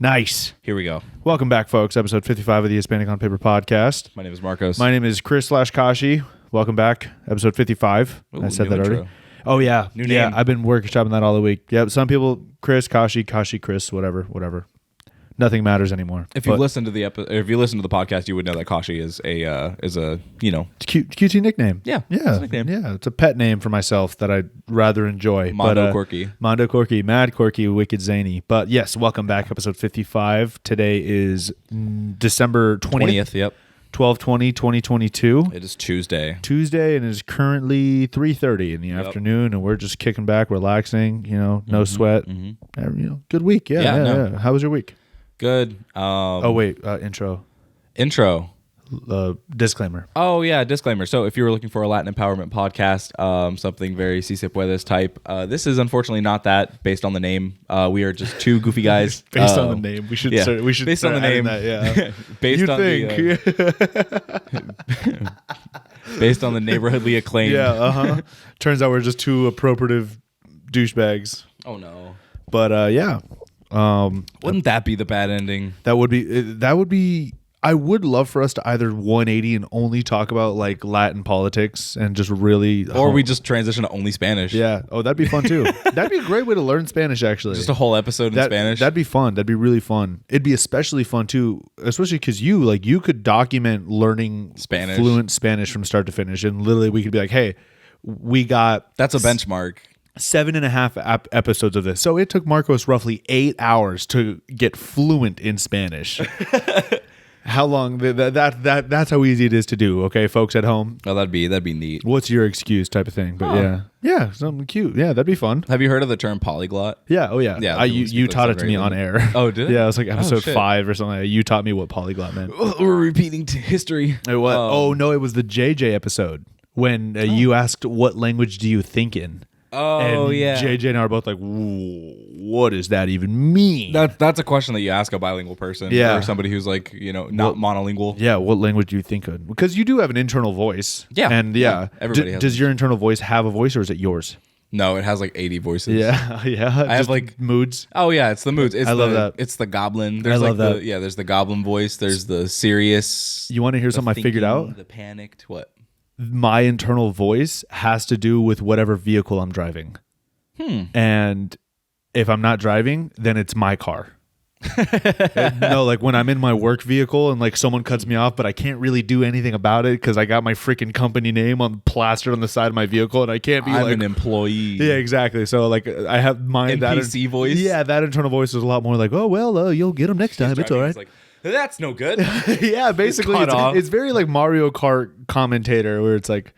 Nice. Here we go. Welcome back, folks. Episode 55 of the Hispanic on Paper podcast. My name is Marcos. My name is Chris /Kashi. Welcome back. Episode 55. Ooh, I said that intro. already. Oh, yeah. New Yeah, name. I've been workshopping that all the week. Yep. Some people, Chris, Kashi, Chris, whatever. Nothing matters anymore. If you listen to the if you listen to the podcast, you would know that Kashi is a It's a cutesy nickname. Yeah, Yeah. it's a nickname. Yeah. It's a pet name for myself that I'd rather enjoy. Mondo Quirky. Mondo Quirky, Mad Quirky, Wicked Zany. But yes, welcome back. Episode 55. Today is December 20th. Yep. 12/20/2022. It is Tuesday. And it is currently 3:30 in the afternoon, and we're just kicking back, relaxing. No sweat. Good week. Yeah. How was your week? Good. Intro. Disclaimer. Oh yeah, disclaimer. So if you were looking for a Latin empowerment podcast, something very si se puedes type, this is unfortunately not that. Based on the name, we are just two goofy guys. Based on the name, we should. We should. Based on the name. That, yeah. Based on based on the neighborhoodly acclaim. Yeah. Turns out we're just two appropriative douchebags. Oh no. But yeah. Wouldn't that be the bad ending? That would be. I would love for us to either 180 and only talk about like Latin politics and just really, or we just transition to only Spanish. Yeah. Oh, that'd be fun too. That'd be a great way to learn Spanish. Actually, just a whole episode in Spanish. That'd be fun. That'd be really fun. It'd be especially fun too, especially because you could document learning Spanish, fluent Spanish from start to finish, and literally we could be like, hey, we got that's a benchmark. 7.5 episodes of this. So it took Marcos roughly 8 hours to get fluent in Spanish. How long? That's how easy it is to do. Okay, folks at home. Oh, that'd be neat. What's your excuse, type of thing? But yeah, something cute. Yeah, that'd be fun. Have you heard of the term polyglot? Yeah. Oh yeah. Yeah. You taught it to me on air. Oh, did it? Yeah, it was like episode 5 or something. You taught me what polyglot meant. We're repeating history. What? Oh no, it was the JJ episode when you asked what language do you think in. Oh, and yeah. JJ and I are both like, what does that even mean? That's a question that you ask a bilingual person, or somebody who's like, not monolingual. Yeah, what language do you think of? Because you do have an internal voice. Yeah. And everybody has does your internal voice have a voice, or is it yours? No, it has like 80 voices. Yeah, yeah. I have like moods. Oh yeah, it's the moods. I love that. It's the goblin. I love that. There's the goblin voice. There's the serious. You want to hear something I figured out? The panicked. What? My internal voice has to do with whatever vehicle I'm driving. And if I'm not driving, then it's my car. No, like when I'm in my work vehicle and like someone cuts me off, but I can't really do anything about it because I got my freaking company name plastered on the side of my vehicle, and I can't be I'm like an employee. Yeah, exactly. So like I have mine NPC voice. Yeah, that internal voice is a lot more like, oh well, you'll get them next time. It's all right. Like, that's no good. Yeah, basically, it's very like Mario Kart commentator where it's like,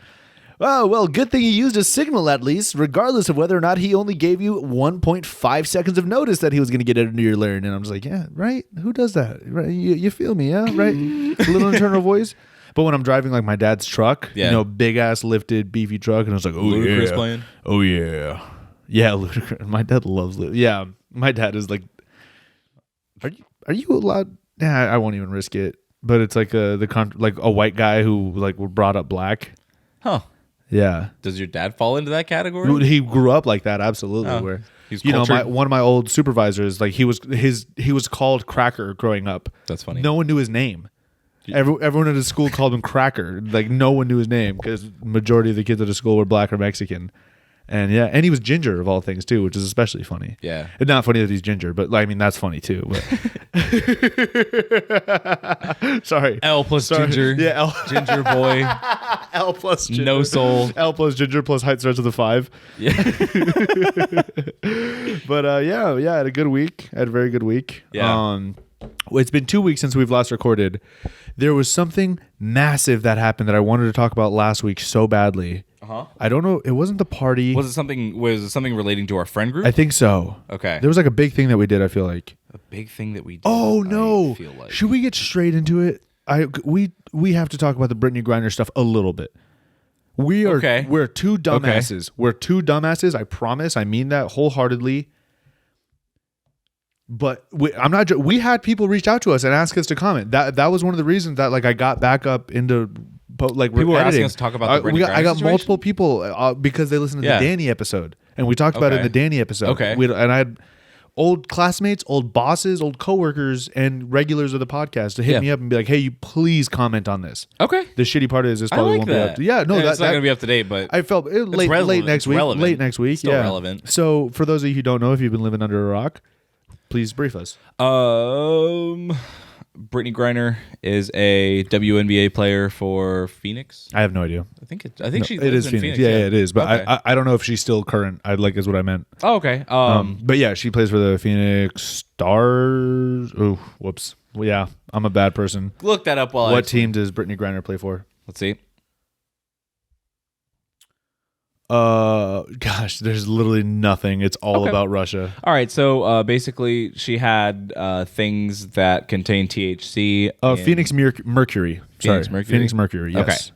oh, well, good thing he used a signal at least, regardless of whether or not he only gave you 1.5 seconds of notice that he was going to get into your lane. And I'm just like, yeah, right? Who does that? Right? You feel me, yeah? Right? A little internal voice. But when I'm driving like my dad's truck, big ass lifted, beefy truck, and I was like, oh, Ludacris yeah. playing? Oh, yeah. Yeah, Ludacris. My dad loves Ludacris. Yeah, my dad is like, are you allowed? Yeah, I won't even risk it. But it's like like a white guy who like were brought up black. Huh. Yeah. Does your dad fall into that category? He grew up like that, absolutely. Where he's one of my old supervisors, like he was called Cracker growing up. That's funny. No one knew his name. Everyone at his school called him Cracker. Like no one knew his name because majority of the kids at his school were black or Mexican. And and he was ginger of all things too, which is especially funny. Yeah, it's not funny that he's ginger, but I mean that's funny too. But sorry, L plus ginger, ginger boy, L plus ginger. No soul, L plus ginger plus height starts with a 5. Yeah, but I had a good week. I had a very good week. Yeah. It's been 2 weeks since we've last recorded. There was something massive that happened that I wanted to talk about last week so badly. I don't know. It wasn't the party. Was it something relating to our friend group? I think so. Okay. There was like a big thing that we did, I feel like. A big thing that we did. Oh no. I feel like. Should we get straight into it? We have to talk about the Brittany Griner stuff a little bit. We're two dumbasses. Okay. We're two dumbasses. I promise. I mean that wholeheartedly. But we had people reach out to us and ask us to comment. That was one of the reasons that like I got back up into like people were asking us to talk about the Brittany Griner I got situation? multiple people because they listened to the Danny episode, and we talked about it in the Danny episode. Okay. old classmates, old bosses, old coworkers, and regulars of the podcast to hit me up and be like, "Hey, you please comment on this." Okay. The shitty part is this probably won't be up. Yeah, no, it's not going to be up to date, but I felt late next week. Relevant. Late next week. Still relevant. So for those of you who don't know, if you've been living under a rock, please brief us. Brittany Griner is a WNBA player for Phoenix. I have no idea. I think she it is lives in Phoenix. Yeah, it is. But okay. I don't know if she's still current. Is what I meant. Oh, okay. But yeah, she plays for the Phoenix Stars. Oh, whoops. Well, yeah, I'm a bad person. Look that up while What team does Brittany Griner play for? Let's see. Gosh, there's literally nothing. It's all about Russia. All right, so basically, she had things that contain THC. Phoenix Mercury. Phoenix Mercury. Phoenix Mercury. Yes.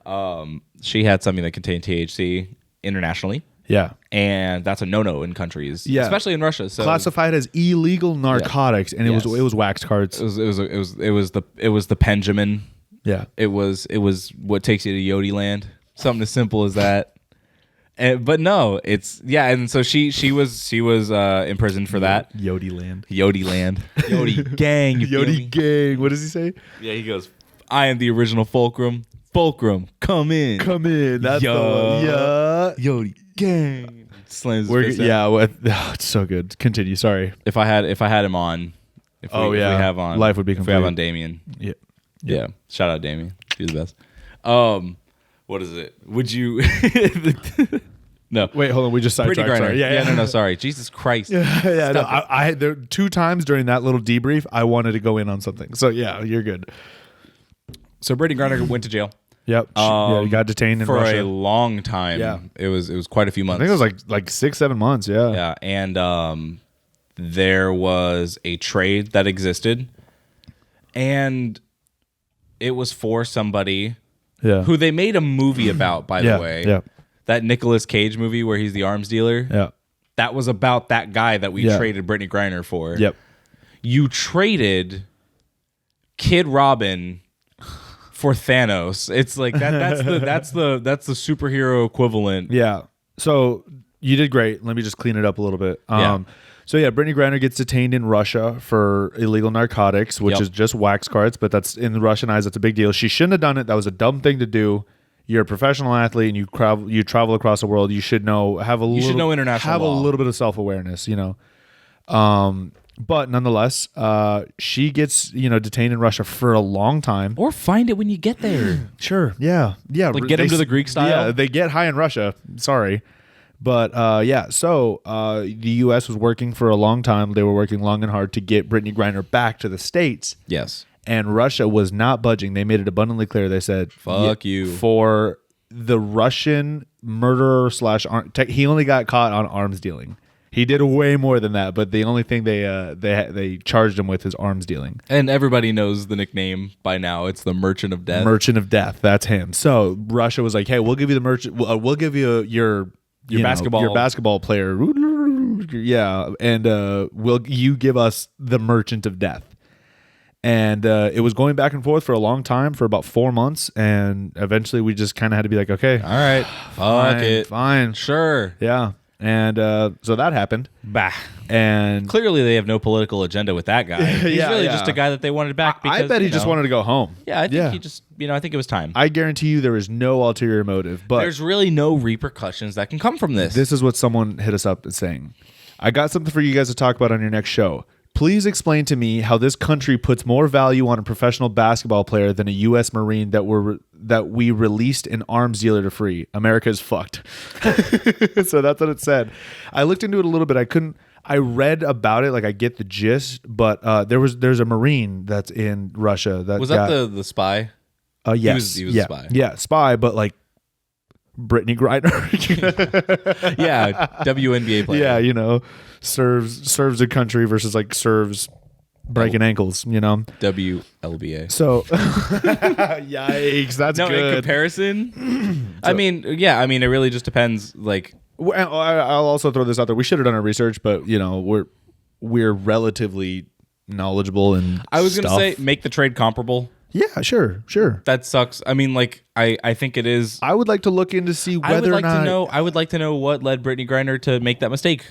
Okay. She had something that contained THC internationally. Yeah, and that's a no-no in countries, especially in Russia. So classified as illegal narcotics, and it was wax cards. It was the Benjamin. Yeah, it was what takes you to Yodi land. Something as simple as that. But no, and so she was imprisoned for that. Yodi land. Yodi gang. Yodi gang. What does he say? Yeah, he goes, "I am the original Fulcrum. Fulcrum, come in. That's the one. Yeah. Yodi gang." Slams his fist it's so good. Continue. Sorry. If I had him on, if we have on, life would be complete. If we have on Damien. Yeah. Shout out Damien. He's the best. What is it? Would you? No. Wait, hold on. We just sidetracked. Sorry. No. Sorry. Jesus Christ. Yeah. No, I had there 2 times during that little debrief. I wanted to go in on something. So yeah, you're good. So Brittany Griner went to jail. Yep. He got detained in for Russia. a long time. Yeah. It was quite a few months. I think it was like 6-7 months. Yeah. Yeah, and there was a trade that existed, and it was for somebody. Yeah. Who they made a movie about, by the way. Yeah. That Nicolas Cage movie where he's the arms dealer. Yeah. That was about that guy that we traded Brittany Griner for. Yep. You traded Kid Robin for Thanos. It's like that's the superhero equivalent. Yeah. So you did great. Let me just clean it up a little bit. So yeah, Brittany Griner gets detained in Russia for illegal narcotics, which is just wax cards, but that's in the Russian eyes, that's a big deal. She shouldn't have done it. That was a dumb thing to do. You're a professional athlete and you travel across the world. You should know international law. A little bit of self-awareness, But nonetheless, she gets detained in Russia for a long time. Or find it when you get there. Sure. Yeah. Like get into the Greek style. Yeah, they get high in Russia. Sorry. But so the U.S. was working for a long time. They were working long and hard to get Brittany Griner back to the States. Yes. And Russia was not budging. They made it abundantly clear. They said, "Fuck you." For the Russian murderer / he only got caught on arms dealing. He did way more than that, but the only thing they charged him with is arms dealing. And everybody knows the nickname by now. It's the Merchant of Death. Merchant of Death. That's him. So Russia was like, "Hey, we'll give you the merchant. We'll give you your basketball player. Yeah, and will you give us the Merchant of Death?" And it was going back and forth for a long time, for about 4 months, and eventually we just kind of had to be like, okay, all right, fuck it, fine, sure, yeah. And so that happened. Bah. And clearly they have no political agenda with that guy. He's really just a guy that they wanted back. Because, I bet he just wanted to go home. Yeah, I think he just, I think it was time. I guarantee you there is no ulterior motive. But there's really no repercussions that can come from this. This is what someone hit us up saying. I got something for you guys to talk about on your next show. Please explain to me how this country puts more value on a professional basketball player than a U.S. Marine that we released an arms dealer to free. America is fucked. So that's what it said. I looked into it a little bit. I read about it, like I get the gist, but there's a Marine that's in Russia that was that the spy. Yes, he was a spy. Yeah, spy, but like Brittany Griner. Yeah, WNBA player. Yeah, serves a country versus like serves breaking ankles, WLBA. So yikes, that's good. In comparison, I mean, it really just depends. Like, I'll also throw this out there. We should have done our research, but we're relatively knowledgeable and I was gonna say make the trade comparable. Yeah, sure. That sucks. I mean, like, I think it is. I would like to look into see whether or not. I would like to know what led Brittany Griner to make that mistake.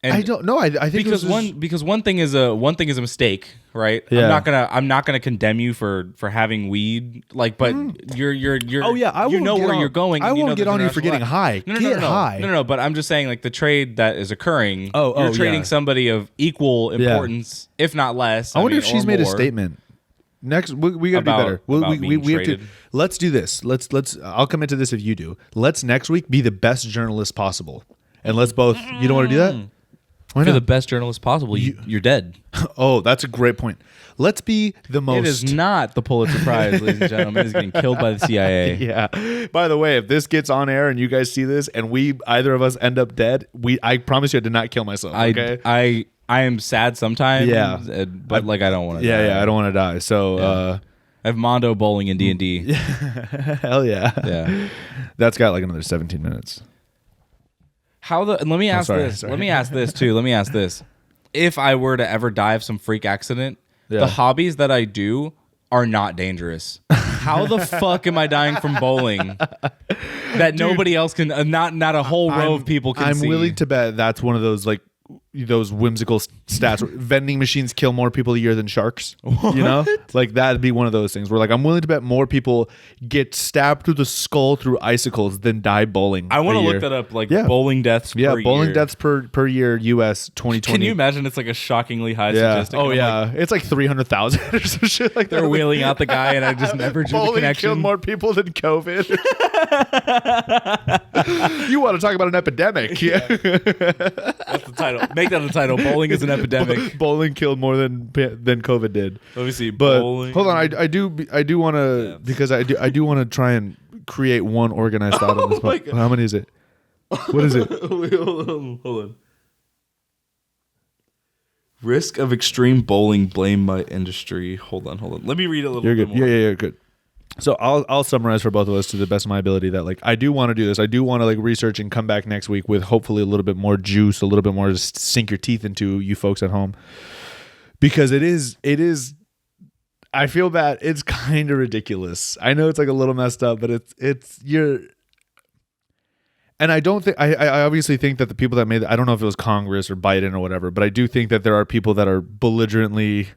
And I don't know. I think because one thing is a mistake, right? Yeah. I'm not gonna condemn you for having weed, like, but you're Oh yeah, I you won't know get where on, you're going. I and you won't know get on you there's for getting high. No, Get high. No. But I'm just saying, like, the trade that is occurring. You're trading somebody of equal importance, if not less. I wonder if or she's made a more. statement. Next, we got to do better. We have to. Let's do this. Let's. I'll commit to this if you do. Let's next week be the best journalists possible, and let's both. You don't want to do that? Why If you're not? the best journalist possible, you're dead. Oh, that's a great point. Let's be the most. It is not the Pulitzer Prize, ladies and gentlemen. He's getting killed by the CIA. Yeah. By the way, if this gets on air and you guys see this, and either of us end up dead, I promise you, I did not kill myself. Okay. I am sad sometimes. Yeah. But I don't want to. Yeah. I don't want to die. So. I have Mondo bowling in D&D. Hell yeah. Yeah. That's got like another 17 minutes. Let me ask this. Sorry. Let me ask this too. Let me ask this. If I were to ever die of some freak accident, the hobbies that I do are not dangerous. How the fuck am I dying from bowling? That nobody else can, not a whole row of people can see. I'm willing to bet that's one of those like those whimsical stats. Vending machines kill more people a year than sharks. What? You know, like that'd be one of those things where like I'm willing to bet more people get stabbed through the skull through icicles than die bowling. I want to look that up, like bowling deaths. Yeah, per bowling year. deaths per year, U.S. 2020. Can you imagine? It's like a shockingly high statistic. Oh yeah, it's like 300,000 or some shit like that. They're wheeling out the guy, and I just never drew the connection. Killed more people than COVID. You want to talk about an epidemic? Yeah, that's the title. Make that the title. Bowling is an epidemic. Bowling killed more than COVID did. Let me see. But bowling. Hold on, I do want to because I do want to try and create one organized thought on this. How many is it? What is it? Wait, hold on. Risk of extreme bowling blamed by industry. Hold on. Let me read a little bit more. Yeah, good. So I'll summarize for both of us to the best of my ability that like I do want to do this. I do want to like research and come back next week with hopefully a little bit more juice, a little bit more to sink your teeth into, you folks at home. Because it is I feel bad. It's kind of ridiculous. I know it's like a little messed up, but and I don't think I obviously think that the people that made I don't know if it was Congress or Biden or whatever, but I do think that there are people that are belligerently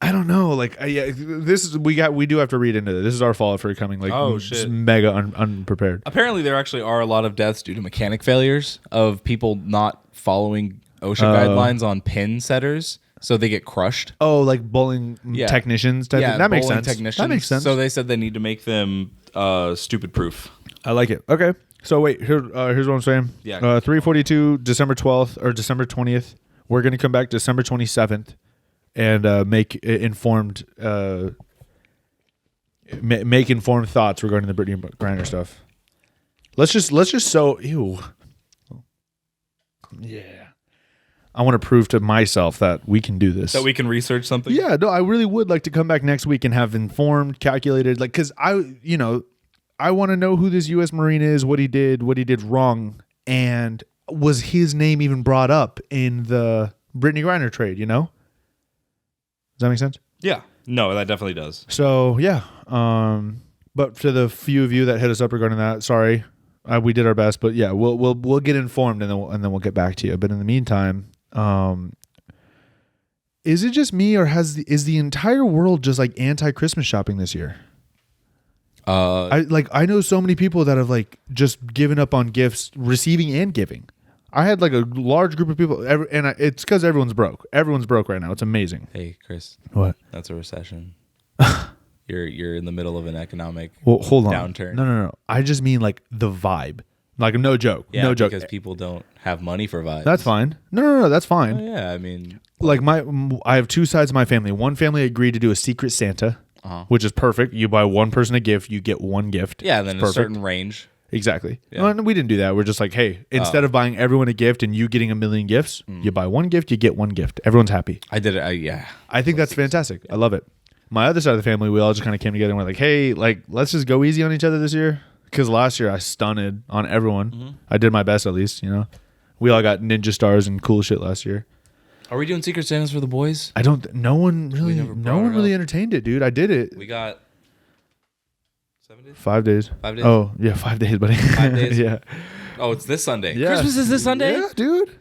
I don't know. Like, we do have to read into this. This is our fault for coming like shit. Mega unprepared. Apparently, there actually are a lot of deaths due to mechanic failures of people not following OSHA guidelines on pin setters, so they get crushed. Oh, like bowling technicians type thing? That makes sense. That makes sense. So they said they need to make them stupid proof. I like it. Okay. So wait, here's what I'm saying. Yeah. 342, December 12th or December 20th. We're gonna come back December 27th. And make informed thoughts regarding the Brittany Griner stuff. Let's just ew. Yeah. I want to prove to myself that we can do this. That we can research something. Yeah, no, I really would like to come back next week and have informed, calculated, like because I want to know who this U.S. Marine is, what he did wrong, and was his name even brought up in the Brittany Griner trade? You know. Does that make sense? Yeah. No, that definitely does. So yeah. But to the few of you that hit us up regarding that, sorry, we did our best. But yeah, we'll get informed and then we'll get back to you. But in the meantime, is it just me or is the entire world just like anti-Christmas shopping this year? I know so many people that have like just given up on gifts, receiving and giving. I had like a large group of people, and it's because everyone's broke. Everyone's broke right now. It's amazing. Hey, Chris. What? That's a recession. You're in the middle of an economic hold on. downturn. No. I just mean like the vibe. Like no joke. Yeah, no joke. Because people don't have money for vibes. That's fine. No. That's fine. Oh, yeah, I mean, like I have two sides of my family. One family agreed to do a secret Santa, which is perfect. You buy one person a gift, you get one gift. Yeah, and then a certain range. Exactly. Yeah. Well, we didn't do that. We're just like, hey, instead of buying everyone a gift and you getting a million gifts, you buy one gift, you get one gift. Everyone's happy. I did it. Yeah. I think that's fantastic. I love it. My other side of the family, we all just kind of came together and we're like, hey, like, let's just go easy on each other this year. Because last year I stunted on everyone. Mm-hmm. I did my best at least, We all got ninja stars and cool shit last year. Are we doing Secret Santas for the boys? No one really entertained it, dude. I did it. We got 7 days? 5 days. 5 days? Oh, yeah, 5 days, buddy. 5 days? Yeah. Oh, it's this Sunday. Yeah. Christmas is this Sunday? Yeah, dude.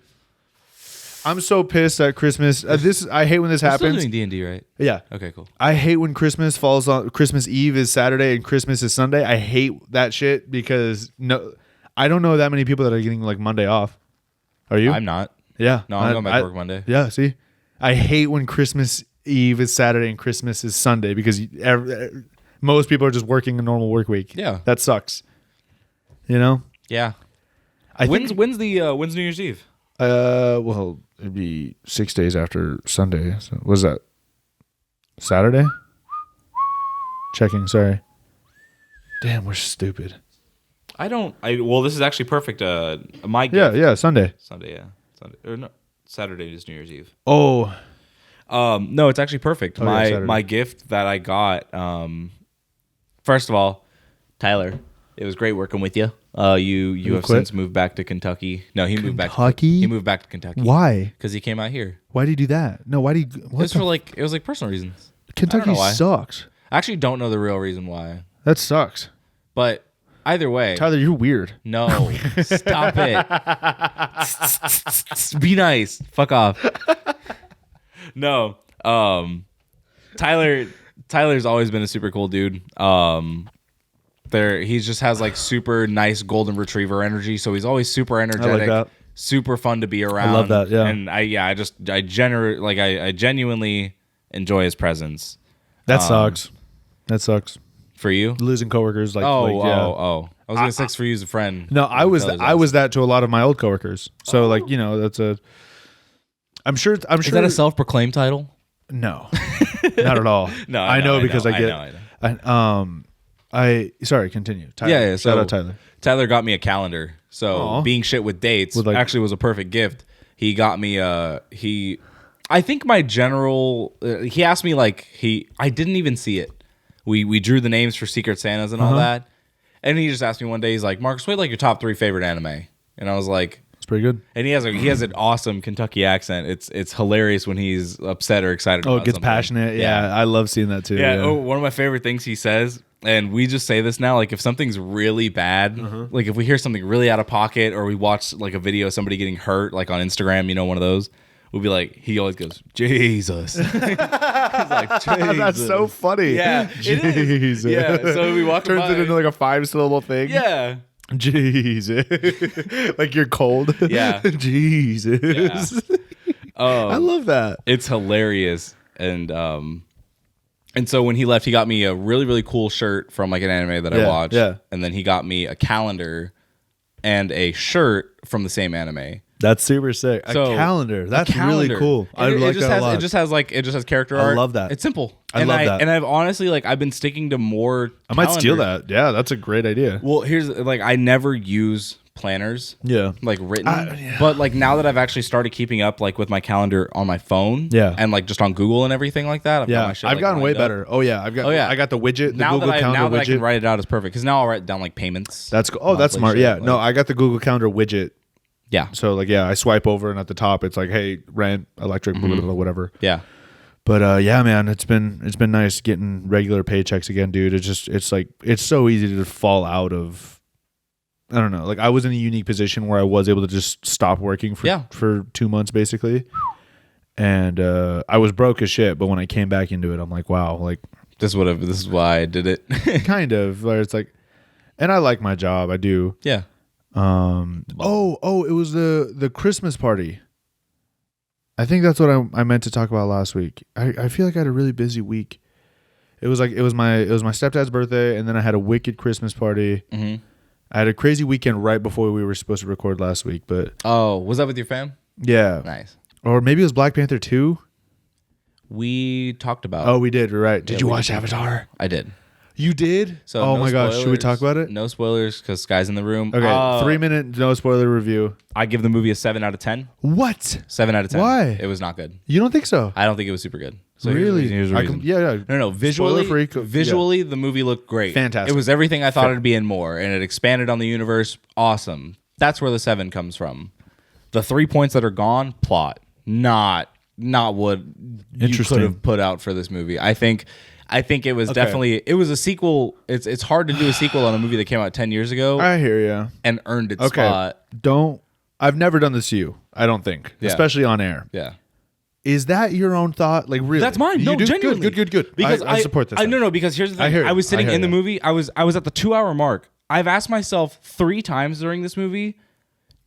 I'm so pissed at Christmas. I hate when this happens. Still doing D&D, right? Yeah. Okay, cool. I hate when Christmas falls on Christmas Eve is Saturday and Christmas is Sunday. I hate that shit because I don't know that many people that are getting like Monday off. Are you? I'm not. Yeah. No, I'm going back to work Monday. Yeah. See, I hate when Christmas Eve is Saturday and Christmas is Sunday because most people are just working a normal work week. Yeah. That sucks. You know? Yeah. When's New Year's Eve? Well, it'd be 6 days after Sunday. So was that Saturday? Checking. Sorry. Damn, we're stupid. Well, this is actually perfect. My gift. Yeah, Sunday. Sunday, yeah. Sunday or no, Saturday is New Year's Eve. Oh. No, it's actually perfect. My gift that I got. First of all, Tyler, it was great working with you. You have since moved back to Kentucky. No, he moved back. He moved back to Kentucky. Why? Because he came out here. Why do you do that? No, why do you? It was like personal reasons. Kentucky sucks. I actually don't know the real reason why. That sucks. But either way, Tyler, you're weird. No, stop it. Be nice. Fuck off. No. Tyler's always been a super cool dude. He just has like super nice golden retriever energy, so he's always super energetic, super fun to be around. I love that. Yeah, and I genuinely enjoy his presence. That sucks. That sucks for you losing coworkers. I was gonna say for you as a friend. No, I was that to a lot of my old coworkers. So that's a. I'm sure. Is that a self-proclaimed title? No, not at all. No, I know because I get. I know. Sorry, continue. Tyler. Yeah. Shout out Tyler. Tyler got me a calendar. So being shit with dates actually was a perfect gift. He got me I think my general he asked me I didn't even see it. We drew the names for Secret Santas and all that. And he just asked me one day, he's like, Marcus, what are your top 3 favorite anime? And I was like, it's pretty good. And he has an awesome Kentucky accent. It's hilarious when he's upset or excited about it gets something. passionate. Yeah, I love seeing that too. Yeah. One of my favorite things he says, and we just say this now, like if something's really bad, like if we hear something really out of pocket or we watch like a video of somebody getting hurt, like on Instagram, one of those, we'll be like, he always goes, Jesus. He's like, Jesus. That's so funny. Yeah. Jesus. Yeah. So we walk Turns it into like a 5-syllable thing. Yeah. Jesus. Like you're cold. Yeah. Jesus. Yeah. I love that. It's hilarious. And so when he left, he got me a really, really cool shirt from like an anime that I watched. Yeah. And then he got me a calendar and a shirt from the same anime. That's super sick. A calendar. That's really cool. I like that a lot. It just has character art. I love that. It's simple. I love that. And I've honestly I've been sticking to more. I might steal that. Yeah, that's a great idea. Well, here's I never use planners. Yeah. Written. But now that I've actually started keeping up with my calendar on my phone. Yeah. And just on Google and everything like that. I've gotten way better. Oh yeah. I got the widget. The Google Calendar now widget. That I can write it out is perfect because now I'll write down payments. That's cool. Oh, that's smart. Yeah. No, I got the Google Calendar widget. Yeah. So I swipe over and at the top it's like, hey, rent, electric, blah, blah, blah, whatever. Yeah. But yeah, man, it's been nice getting regular paychecks again, dude. It's so easy to fall out of. I don't know. I was in a unique position where I was able to just stop working for 2 months basically, and I was broke as shit. But when I came back into it, I'm like, wow, this is why I did it. Kind of. Where it's and I like my job. I do. Yeah. It was the Christmas party. I think that's what I meant to talk about last week. I feel like I had a really busy week. It was my stepdad's birthday, and then I had a wicked Christmas party. Mm-hmm. I had a crazy weekend right before we were supposed to record last week, but was that with your fam? Yeah, nice. Or maybe it was Black Panther 2. We talked about. Oh, we did. Right? Did you watch Avatar? I did. You did? So oh my gosh, should we talk about it? No spoilers because Sky's in the room. Okay, 3-minute no spoiler review. I give the movie a 7 out of 10. What? 7 out of 10. Why? It was not good. You don't think so? I don't think it was super good. So really? Here's the reason. Yeah. No. Visually, the movie looked great. Fantastic. It was everything I thought it'd be and more, and it expanded on the universe. Awesome. That's where the 7 comes from. The 3 points that are gone, plot. Not what you could have put out for this movie. I think I think it was definitely it was a sequel. It's hard to do a sequel on a movie that came out 10 years ago. I hear you. And earned its spot. I've never done this to you. I don't think, especially on air. Yeah. Is that your own thought? Like, really? That's mine. No, genuinely. Good. Because I support this. No, because here's the thing. I was sitting in the movie. I was at the 2-hour mark. I've asked myself 3 times during this movie,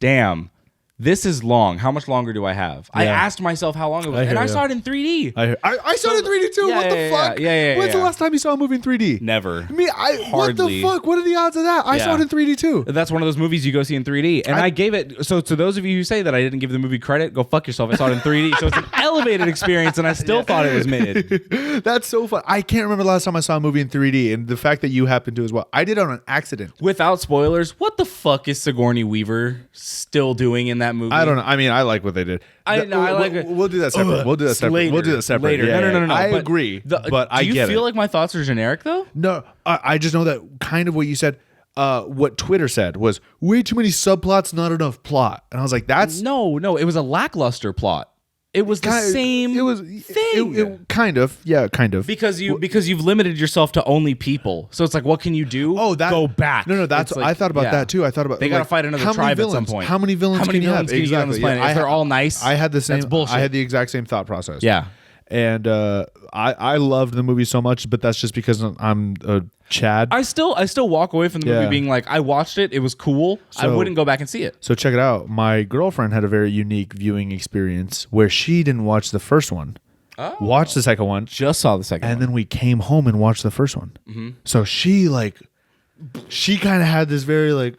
damn, this is long. How much longer do I have? I asked myself how long it was, and I saw it in 3D. I saw it in 3D too. What the fuck? When's the last time you saw a movie in 3D? Never. Hardly. What the fuck? What are the odds of that? I saw it in 3D too. That's one of those movies you go see in 3D. And I gave it, so to those of you who say that I didn't give the movie credit, go fuck yourself. I saw it in 3D. So it's an elevated experience, and I still thought it was mid. That's so fun. I can't remember the last time I saw a movie in 3D, and the fact that you happened to as well. I did it on an accident. Without spoilers, what the fuck is Sigourney Weaver still doing in that movie? I don't know. I mean, I like what they did. We'll do that separate. We'll do that separate. We'll do that separate. Later. Yeah, no. I agree, but I get it. Do you feel like my thoughts are generic though? No, I just know that kind of what you said. What Twitter said was way too many subplots, not enough plot, and I was like, "That's no." It was a lackluster plot. It was the same. It was thing. It kind of, yeah, kind of. Because you've limited yourself to only people. So it's like, what can you do? Go back. No, that's. Like, I thought about that too. I thought about they gotta fight another tribe at some point. How many villains can you have? Can you get on this planet? If they're all nice. I had the same. That's bullshit. I had the exact same thought process. Yeah. And I loved the movie so much, but that's just because I'm a Chad. I still walk away from the movie being like, I watched it, it was cool. I wouldn't go back and see it. So check it out. My girlfriend had a very unique viewing experience where she didn't watch the first one. Oh. Watched the second one. Just saw the second one. And then we came home and watched the first one. Mm-hmm. So she kind of had this very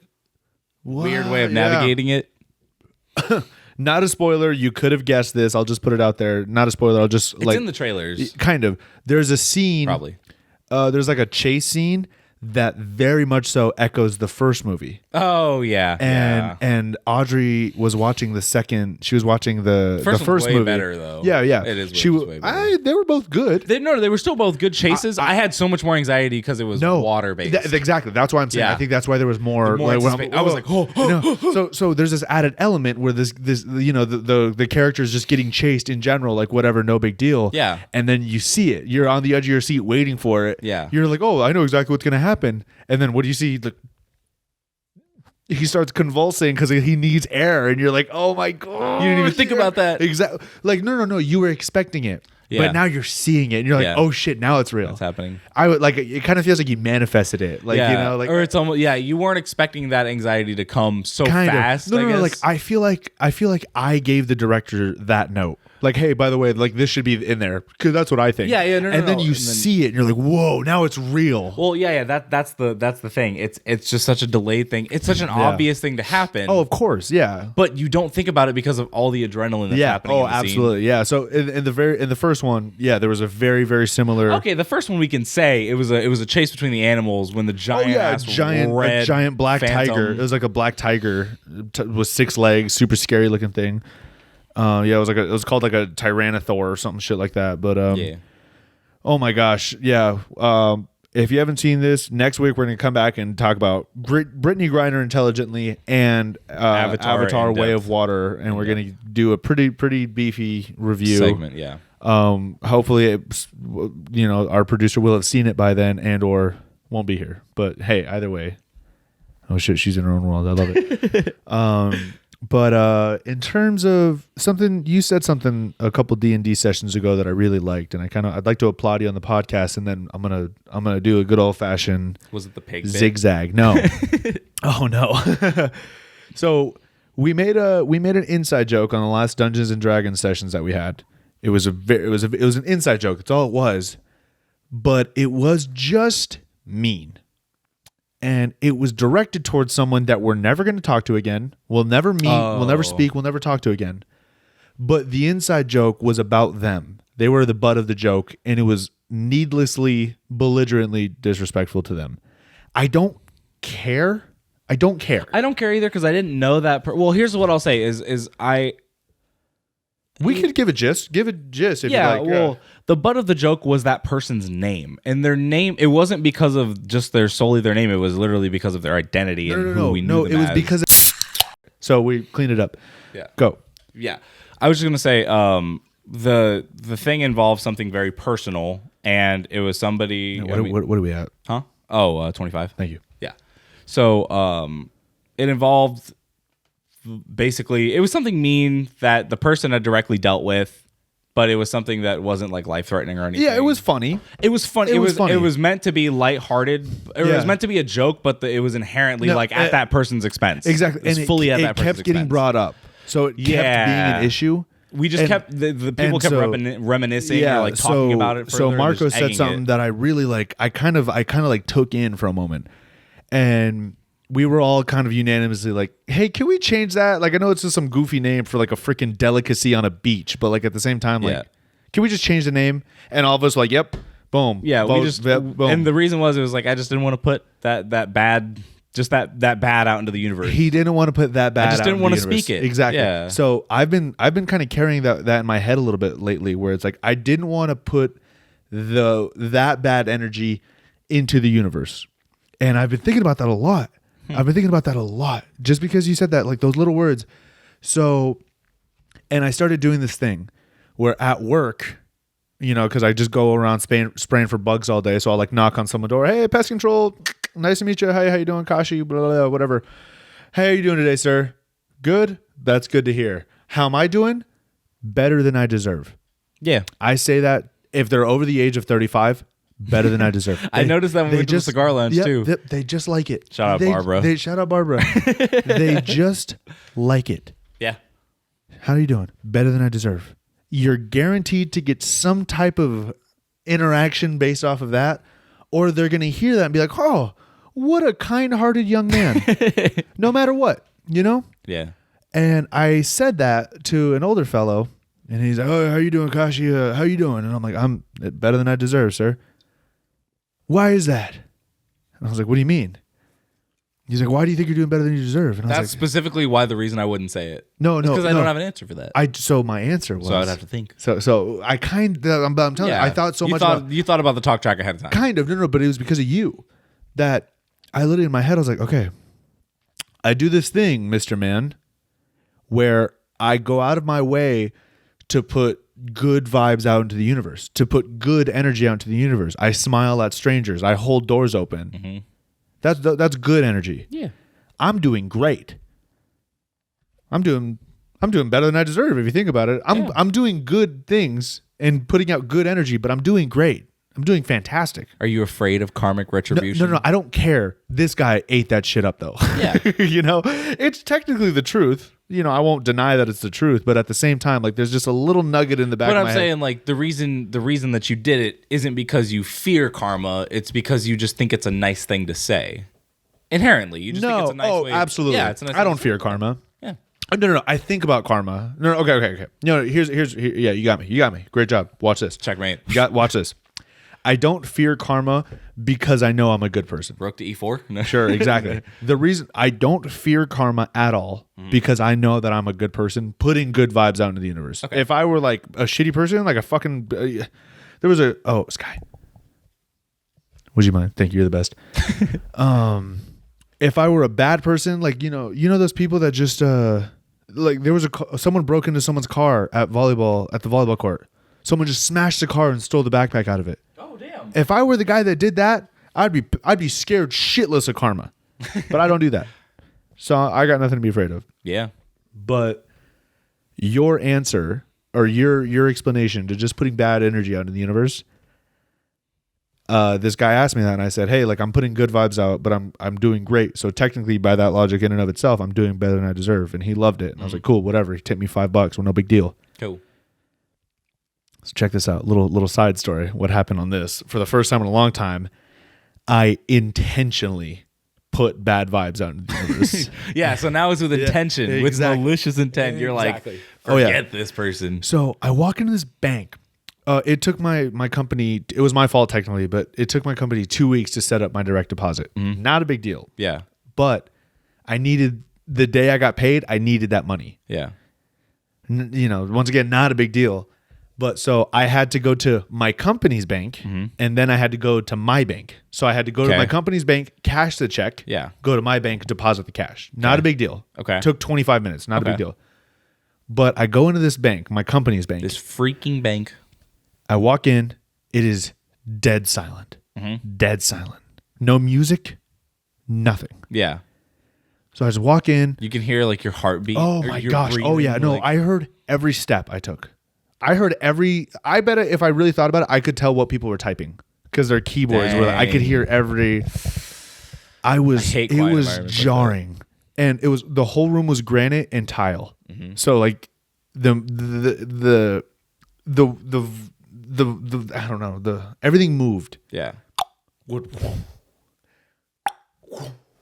weird way of navigating it. Not a spoiler. You could have guessed this. I'll just put it out there. Not a spoiler. I'll just it's in the trailers. Kind of. There's a scene. Probably. There's like a chase scene that very much so echoes the first movie. Oh yeah. And Audrey was watching the second. She was watching the first way movie. Better though. Yeah. It is. Way better. They were both good. They were still both good chases. I had so much more anxiety because it was water based. Exactly. That's why I'm saying. I think that's why there was more. I was like, no. So there's this added element where this the character is just getting chased in general, like whatever, no big deal. Yeah. And then you see it. You're on the edge of your seat waiting for it. Yeah. You're like, oh, I know exactly what's gonna happen. And then what do you see? He starts convulsing because he needs air, and you're like, "Oh my god!" You didn't even think about that. Exactly. Like, no. You were expecting it, but now you're seeing it, and you're like, "Oh shit! Now it's real." It's happening. I would like. It kind of feels like you manifested it, or it's almost you weren't expecting that anxiety to come so fast. No, like I feel like I gave the director that note. Like, hey, by the way, like this should be in there because that's what I think. Yeah, and then you see it, and you're like, whoa, now it's real. Well, that's the thing. It's just such a delayed thing. It's such an obvious thing to happen. Oh, of course, yeah. But you don't think about it because of all the adrenaline that's happening. Oh, absolutely, scene. Yeah. So in the first one, there was a very very similar. Okay, the first one we can say it was a chase between the animals when the giant giant black phantom. tiger. It was like a black tiger with 6 legs, super scary looking thing. It was called like a Tyrannosaur or something shit like that. But oh my gosh, yeah. If you haven't seen this, next week we're gonna come back and talk about Brittany Griner Intelligently and Avatar Way of Water, and we're gonna do a pretty beefy review segment. Yeah. Hopefully, our producer will have seen it by then and or won't be here. But hey, either way. Oh shit, she's in her own world. I love it. But in terms of something, you said something a couple D&D sessions ago that I really liked, and I'd like to applaud you on the podcast, and then I'm gonna do a good old fashioned. Was it the pig zigzag? No. Oh no. So we made an inside joke on the last Dungeons and Dragons sessions that we had. It was an inside joke. It's all it was, but it was just mean. And it was directed towards someone that we're never going to talk to again. We'll never meet. We'll never speak. We'll never talk to again. But the inside joke was about them. They were the butt of the joke, and it was needlessly, belligerently disrespectful to them. I don't care. I don't care either because I didn't know that. Well, here's what I'll say: is I. We could give a gist. Give a gist if you like. Well, the butt of the joke was that person's name. And their name, it wasn't because of just solely their name. It was literally because of their identity and who we knew them it was as. because of... So we cleaned it up. Yeah. Go. Yeah. I was just going to say, the thing involves something very personal. and it was somebody. What are we at? Huh? Oh, 25. Thank you. Yeah. So it involved basically, it was something mean that the person had directly dealt with, but it was something that wasn't like life threatening or anything. Yeah, it was funny. It was funny. It was funny. It was meant to be lighthearted. It Yeah. was meant to be a joke, but it was inherently at that person's expense. Exactly. It was and fully at that it person's kept getting expense. brought up. So it kept being an issue. We just kept the people kept reminiscing or like talking about it further. So Marco said something that I really like. I kind of like took in for a moment, and we were all kind of unanimously like, "Hey, can we change that? Like, I know it's just some goofy name for like a freaking delicacy on a beach, but like at the same time, like, can we just change the name?" And all of us were like, "Yep, boom, yeah." boom. We just and the reason was it was like I just didn't want to put that bad. Just that bad out into the universe. He didn't want to put that bad. I just didn't want to speak it. Exactly. Yeah. So I've been kind of carrying that in my head a little bit lately, where it's like I didn't want to put that bad energy into the universe, and I've been thinking about that a lot. Just because you said that, like those little words. So, and I started doing this thing where at work, because I just go around spraying for bugs all day. So I'll like knock on someone's door. Hey, pest control. Nice to meet you. Hey, how you doing, Kashi? Blah, blah, blah, whatever. Hey, how you doing today, sir? Good? That's good to hear. How am I doing? Better than I deserve. Yeah. I say that if they're over the age of 35, better than I deserve. I noticed that when we went to the cigar lounge too. They just like it. Shout out Barbara. Shout out Barbara. They just like it. Yeah. How are you doing? Better than I deserve. You're guaranteed to get some type of interaction based off of that, or they're going to hear that and be like, oh, what a kind-hearted young man. No matter what, Yeah. And I said that to an older fellow, and he's like, oh, how you doing, Kashi? How you doing? And I'm like, I'm better than I deserve, sir. Why is that? And I was like, what do you mean? He's like, why do you think you're doing better than you deserve? And I was That's specifically why the reason I wouldn't say it. No, because I don't have an answer for that. So my answer was. So I'd have to think. So I I'm telling you, I thought so much. You thought about the talk track ahead of time. Kind of, no, but it was because of you that I literally in my head I was like, okay, I do this thing, Mr. Man, where I go out of my way to put good vibes out into the universe, to put good energy out into the universe. I smile at strangers. I hold doors open. Mm-hmm. That's good energy. Yeah. I'm doing great. I'm doing better than I deserve if you think about it. I'm doing good things and putting out good energy, but I'm doing great. I'm doing fantastic. Are you afraid of karmic retribution? No, I don't care. This guy ate that shit up though. Yeah. It's technically the truth. I won't deny that it's the truth, but at the same time, like there's just a little nugget in the back of my head. But I'm saying like the reason that you did it isn't because you fear karma, it's because you just think it's a nice thing to say. Inherently, you just think it's a nice way. Oh, absolutely. Yeah, it's a nice I don't fear karma. Yeah. No. I think about karma. No. Okay. No. Here's. Yeah, you got me. Great job. Watch this. Checkmate. Watch this. I don't fear karma because I know I'm a good person. Rook to e4? No. Sure, exactly. The reason I don't fear karma at all because I know that I'm a good person, putting good vibes out into the universe. Okay. If I were like a shitty person, like a fucking, there was Sky. Would you mind? Thank you. You're the best. If I were a bad person, like those people that just like there was someone broke into someone's car at the volleyball court. Someone just smashed the car and stole the backpack out of it. Oh damn! If I were the guy that did that, I'd be scared shitless of karma. But I don't do that, so I got nothing to be afraid of. Yeah. But your answer or your explanation to just putting bad energy out in the universe. This guy asked me that, and I said, "Hey, like I'm putting good vibes out, but I'm doing great. So technically, by that logic, in and of itself, I'm doing better than I deserve." And he loved it, and I was like, "Cool, whatever." He tipped me $5. Well, no big deal. Cool. So check this out. Little side story. What happened on this? For the first time in a long time, I intentionally put bad vibes out in the universe. Yeah. So now it's with intention, with malicious intent. You're like, forget this person. So I walk into this bank. It took my company, it was my fault technically, but it took my company 2 weeks to set up my direct deposit. Mm-hmm. Not a big deal. Yeah. But the day I got paid, I needed that money. Yeah. Once again, not a big deal. But so I had to go to my company's bank, and then I had to go to my bank. So I had to go to my company's bank, cash the check, go to my bank, deposit the cash. Not a big deal. Okay. Took 25 minutes. Not a big deal. But I go into this bank, my company's bank. This freaking bank. I walk in. It is dead silent. Dead silent. No music, nothing. Yeah. So I just walk in. You can hear like your heartbeat. Oh my gosh. breathing, Oh yeah. No, like, I heard every step I took. I bet if I really thought about it, I could tell what people were typing because their keyboards were. I could hear every. It was jarring, like and it was the whole room was granite and tile. So like the I don't know, everything moved. Yeah.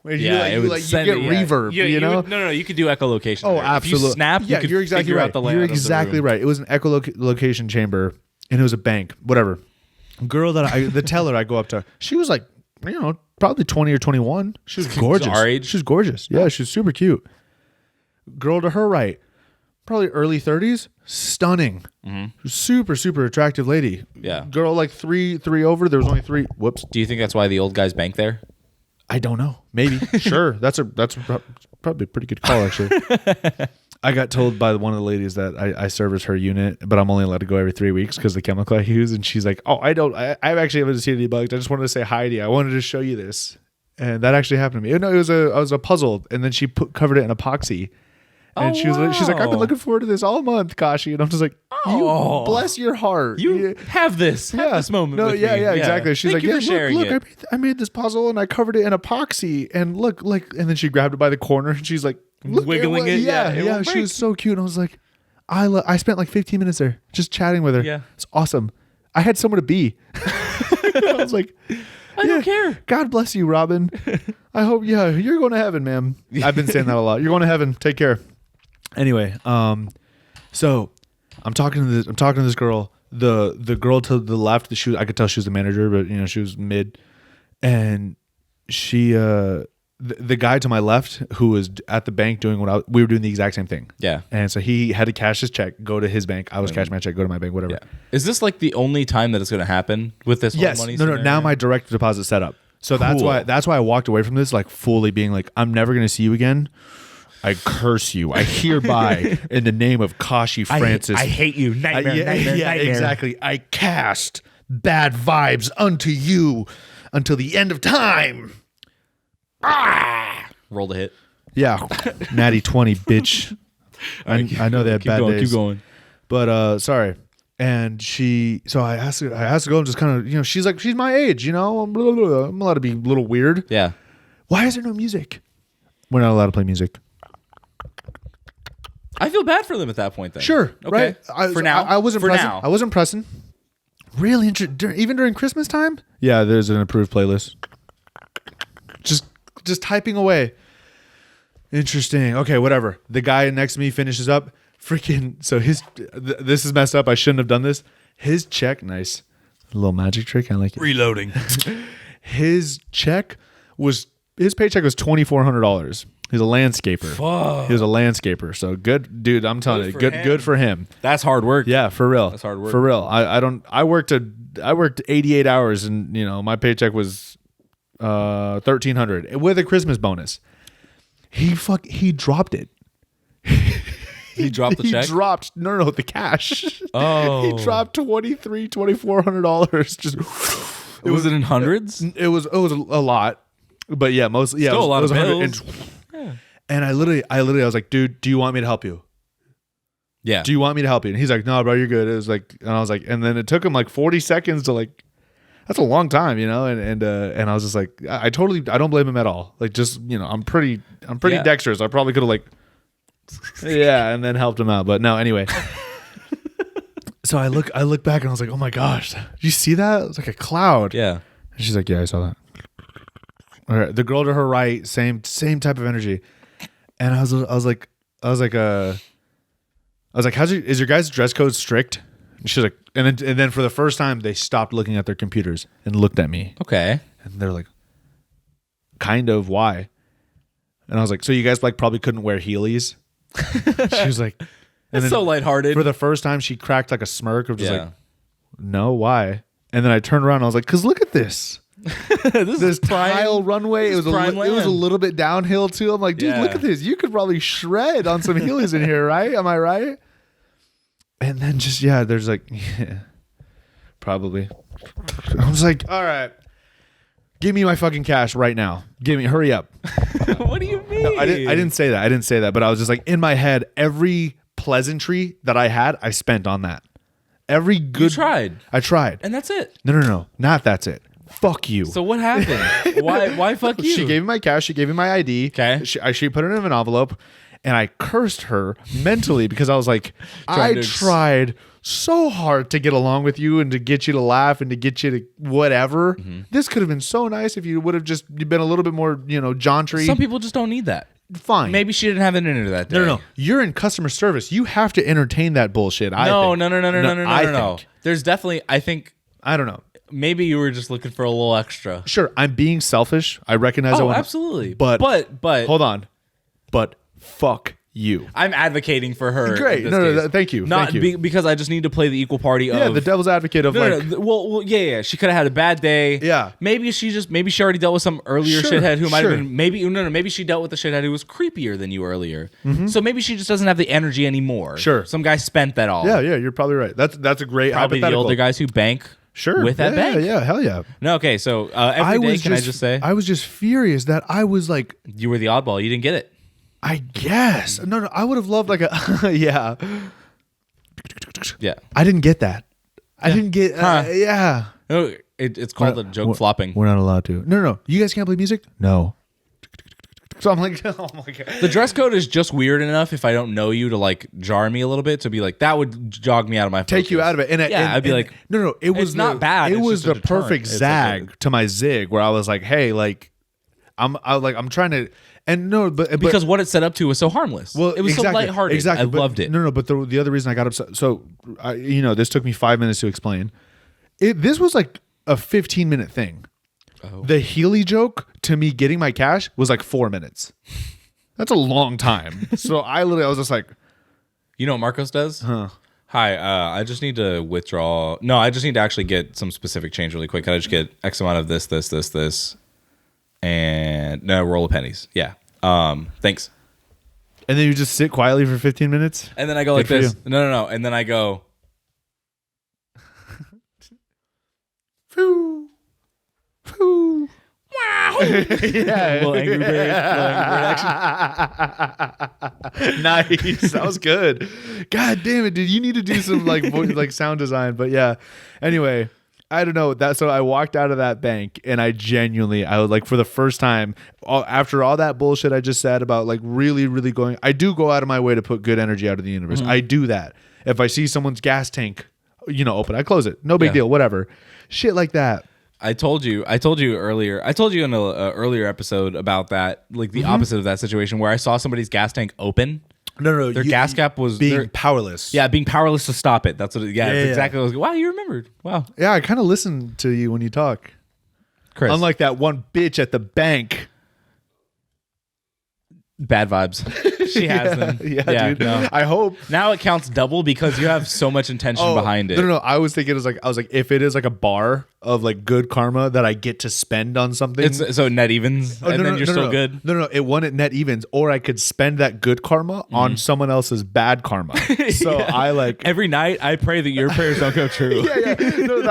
Yeah, you get reverb. You know, no, you could do echolocation. Oh, there. absolutely. If you snap, you could you're exactly figure right. out the layout. You're exactly right. It was an echolocation chamber, and it was a bank. Whatever. Girl the teller I go up to, she was like, probably 20 or 21. She was gorgeous. Our age? She was gorgeous. Yeah, she was super cute. Girl to her right, probably early 30s, stunning. Super, super attractive lady. Yeah. Girl like three over. There was only 3. Whoops. Do you think that's why the old guys bank there? I don't know. Maybe. Sure. That's probably a pretty good call, actually. I got told by one of the ladies that I service her unit, but I'm only allowed to go every 3 weeks because of the chemical I use. And she's like, "Oh, I actually haven't seen any bugs. I just wanted to say hi to you. I wanted to show you this." And that actually happened to me. No, it was a puzzle, and then she covered it in epoxy. And she's like, "I've been looking forward to this all month, Kashi." And I'm just like, "You bless your heart. You have this. Have this moment. No, with yeah, me. yeah, exactly." She's Thank like, you for sharing look, I made this puzzle and I covered it in epoxy. And look, and then she grabbed it by the corner and she's like, wiggling it. Yeah. She was so cute. And I was like, I spent like 15 minutes there just chatting with her. Yeah, it's awesome. I had someone to be. I was like, I don't care. God bless you, Robin. I hope, you're going to heaven, ma'am. I've been saying that a lot. You're going to heaven. Take care. Anyway, so I'm talking to this girl. The girl to the left, I could tell she was the manager, but she was mid. And she, the guy to my left who was at the bank doing we were doing the exact same thing. Yeah. And so he had to cash his check, go to his bank. I was cashing my check, go to my bank, whatever. Yeah. Is this like the only time that it's going to happen with this whole money scenario? No. Now my direct deposit set up. So cool. That's why I walked away from this like fully being like, I'm never going to see you again. I curse you. I hereby, in the name of Kashi Francis. I hate you. Nightmare. Nightmare. Exactly. I cast bad vibes unto you until the end of time. Roll the hit. Yeah. Natty 20, bitch. I know they had bad days. Keep going. But sorry. And so I asked her to go and just kind of, she's like, she's my age, I'm allowed to be a little weird. Yeah. Why is there no music? We're not allowed to play music. I feel bad for them at that point then. Sure. Okay. Right? For now. I wasn't pressing. I wasn't pressing. Really even during Christmas time? Yeah, there's an approved playlist. Just typing away. Interesting. Okay, whatever. The guy next to me finishes up. Freaking. So this is messed up. I shouldn't have done this. His check. Nice. A little magic trick. I like it. Reloading. His paycheck was $2,400. He's a landscaper. Fuck. He was a landscaper. So good, dude. I'm telling you, good for him. That's hard work. Yeah, for real. That's hard work. For real. I worked 88 hours and my paycheck was $1,300 with a Christmas bonus. He dropped it. He dropped the check? He dropped the cash. Oh. He dropped $2,400. Just was it in hundreds? It was a lot. But yeah, mostly Still it was, a lot of bills. And I literally was like, dude, do you want me to help you? Yeah. Do you want me to help you? And he's like, no, bro, you're good. It was like, and I was like, and then it took him like 40 seconds to like, that's a long time, and I was just like, I don't blame him at all. Like, just, I'm pretty dexterous. I probably could have like, and then helped him out. But no, anyway. So I look back and I was like, oh my gosh, did you see that? It was like a cloud. Yeah. And she's like, yeah, I saw that. All right, the girl to her right, same type of energy. And I was like, is your guys' dress code strict? And she's like, and then for the first time they stopped looking at their computers and looked at me. Okay. And they're like, kind of, why? And I was like, so you guys like probably couldn't wear Heelys? She was like, that's so lighthearted. For the first time she cracked like a smirk of just like, no, why? And then I turned around and I was like, because look at this. This tile runway. It was a little bit downhill too. I'm like, dude, look at this. You could probably shred on some Heelys in here, right? Am I right? And then there's like, probably. I was like, all right, give me my fucking cash right now. Hurry up. What do you mean? No, I didn't say that. But I was just like, in my head, every pleasantry that I had, I spent on that. Every good. You tried. I tried. And that's it. No. Not that's it. Fuck you. So what happened? Why fuck you? She gave me my cash. She gave me my ID. Okay. She put it in an envelope, and I cursed her mentally because I was like, I tried so hard to get along with you and to get you to laugh and to get you to whatever. Mm-hmm. This could have been so nice if you would have just been a little bit more, jauntry. Some people just don't need that. Fine. Maybe she didn't have an internet that day. No. You're in customer service. You have to entertain that bullshit. No. There's definitely, I don't know. Maybe you were just looking for a little extra. Sure, I'm being selfish. I recognize. Absolutely. But hold on. But fuck you. I'm advocating for her. Great. No, thank you. Because I just need to play the equal party of. Yeah, the devil's advocate of Well, yeah. She could have had a bad day. Yeah. Maybe she already dealt with some earlier shithead who might have been maybe she dealt with the shithead who was creepier than you earlier. Mm-hmm. So maybe she just doesn't have the energy anymore. Sure. Some guy spent that all. Yeah, you're probably right. That's a great probably the older guys who bank. Sure. With that bank. Yeah, hell yeah. No, okay. So every day, can I just say? I was just furious that I was like. You were the oddball. You didn't get it. I guess. No, I would have loved like a. Yeah. Yeah. I didn't get that. I didn't get. Yeah. No, it's called a joke flopping. We're not allowed to. No. You guys can't play music? No. So I'm like, oh my God. The dress code is just weird enough if I don't know you to like jar me a little bit to be like, that would jog me out of my focus. Take you out of it. I'd be like, no, it was not bad. It was the perfect zag to my zig where I was like, hey, like, I'm trying to, and no, but because what it set up to was so harmless. Well, it was so lighthearted. Exactly. I loved it. No, but the other reason I got upset, so, this took me 5 minutes to explain. This was like a 15-minute thing. Oh. The Healy joke to me getting my cash was like 4 minutes. That's a long time. So I was just like, you know what Marcos does? Huh. Hi, I just need to withdraw. No, I just need to actually get some specific change really quick. Can I just get X amount of this, and no, roll of pennies. Yeah. Thanks. And then you just sit quietly for 15 minutes? And then I go like this. No. And then I go. Wow. Yeah. Little Angry Bird action. Nice. That was good. God damn it, dude. You need to do some like sound design. But yeah. Anyway, I don't know. So I walked out of that bank and I was like, for the first time, after all that bullshit I just said about like really, really going, I do go out of my way to put good energy out of the universe. Mm-hmm. I do that. If I see someone's gas tank, open, I close it. No big deal. Whatever. Shit like that. I told you earlier. I told you in an earlier episode about that, like the opposite of that situation where I saw somebody's gas tank open. No. Their gas cap was being powerless. Yeah, being powerless to stop it. That's what. That's exactly what I was. Wow, you remembered. Wow. Yeah, I kind of listen to you when you talk, Chris. Unlike that one bitch at the bank. Bad vibes. She has them. Yeah, dude. No. I hope now it counts double because you have so much intention behind it. No. I was thinking I was like, if it is like a bar of like good karma that I get to spend on something, so net evens, and then you're still good. No, it won at net evens, or I could spend that good karma on someone else's bad karma. So I like every night I pray that your prayers don't go true. Yeah.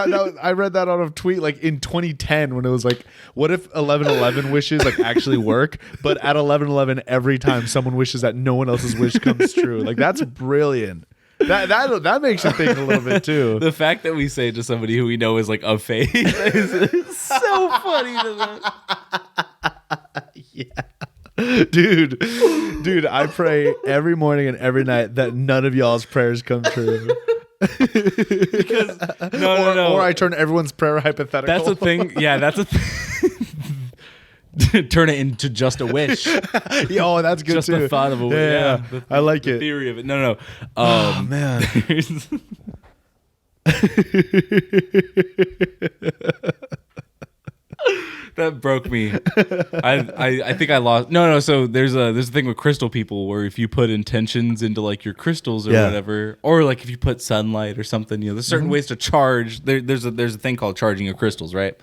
No, I read that on a tweet like in 2010 when it was like, what if 1111 wishes like actually work, but at 1111 every time someone wishes that no one else's wish comes true. Like that's brilliant. That makes you think a little bit too. The fact that we say to somebody who we know is like of faith is so funny to them. Yeah. Dude, I pray every morning and every night that none of y'all's prayers come true. Because no. Or I turn everyone's prayer hypothetical. That's a thing. Yeah, that's a thing. Turn it into just a wish. Oh, that's good just too. Just the thought of a wish. Yeah. I like it. The theory of it. No. Oh man. That broke me. I think I lost. No. So there's a thing with crystal people where if you put intentions into like your crystals or whatever, or like if you put sunlight or something, there's certain ways to charge. There's a thing called charging your crystals, right?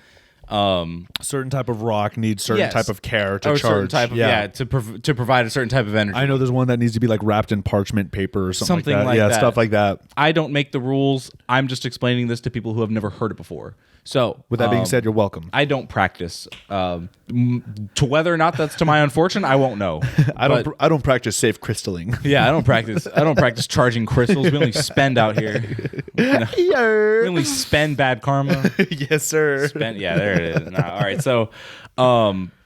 Certain type of rock needs certain type of care to charge. Certain type of, to provide a certain type of energy. I know there's one that needs to be like wrapped in parchment paper or something like that. Yeah, stuff like that. I don't make the rules. I'm just explaining this to people who have never heard it before. So, with that being said, you're welcome. I don't practice. To whether or not that's to my own fortune, I won't know. I don't practice safe crystalling. Yeah, I don't practice charging crystals. We only spend out here. We only spend bad karma. Yes, sir. Yeah, there it is. All right, so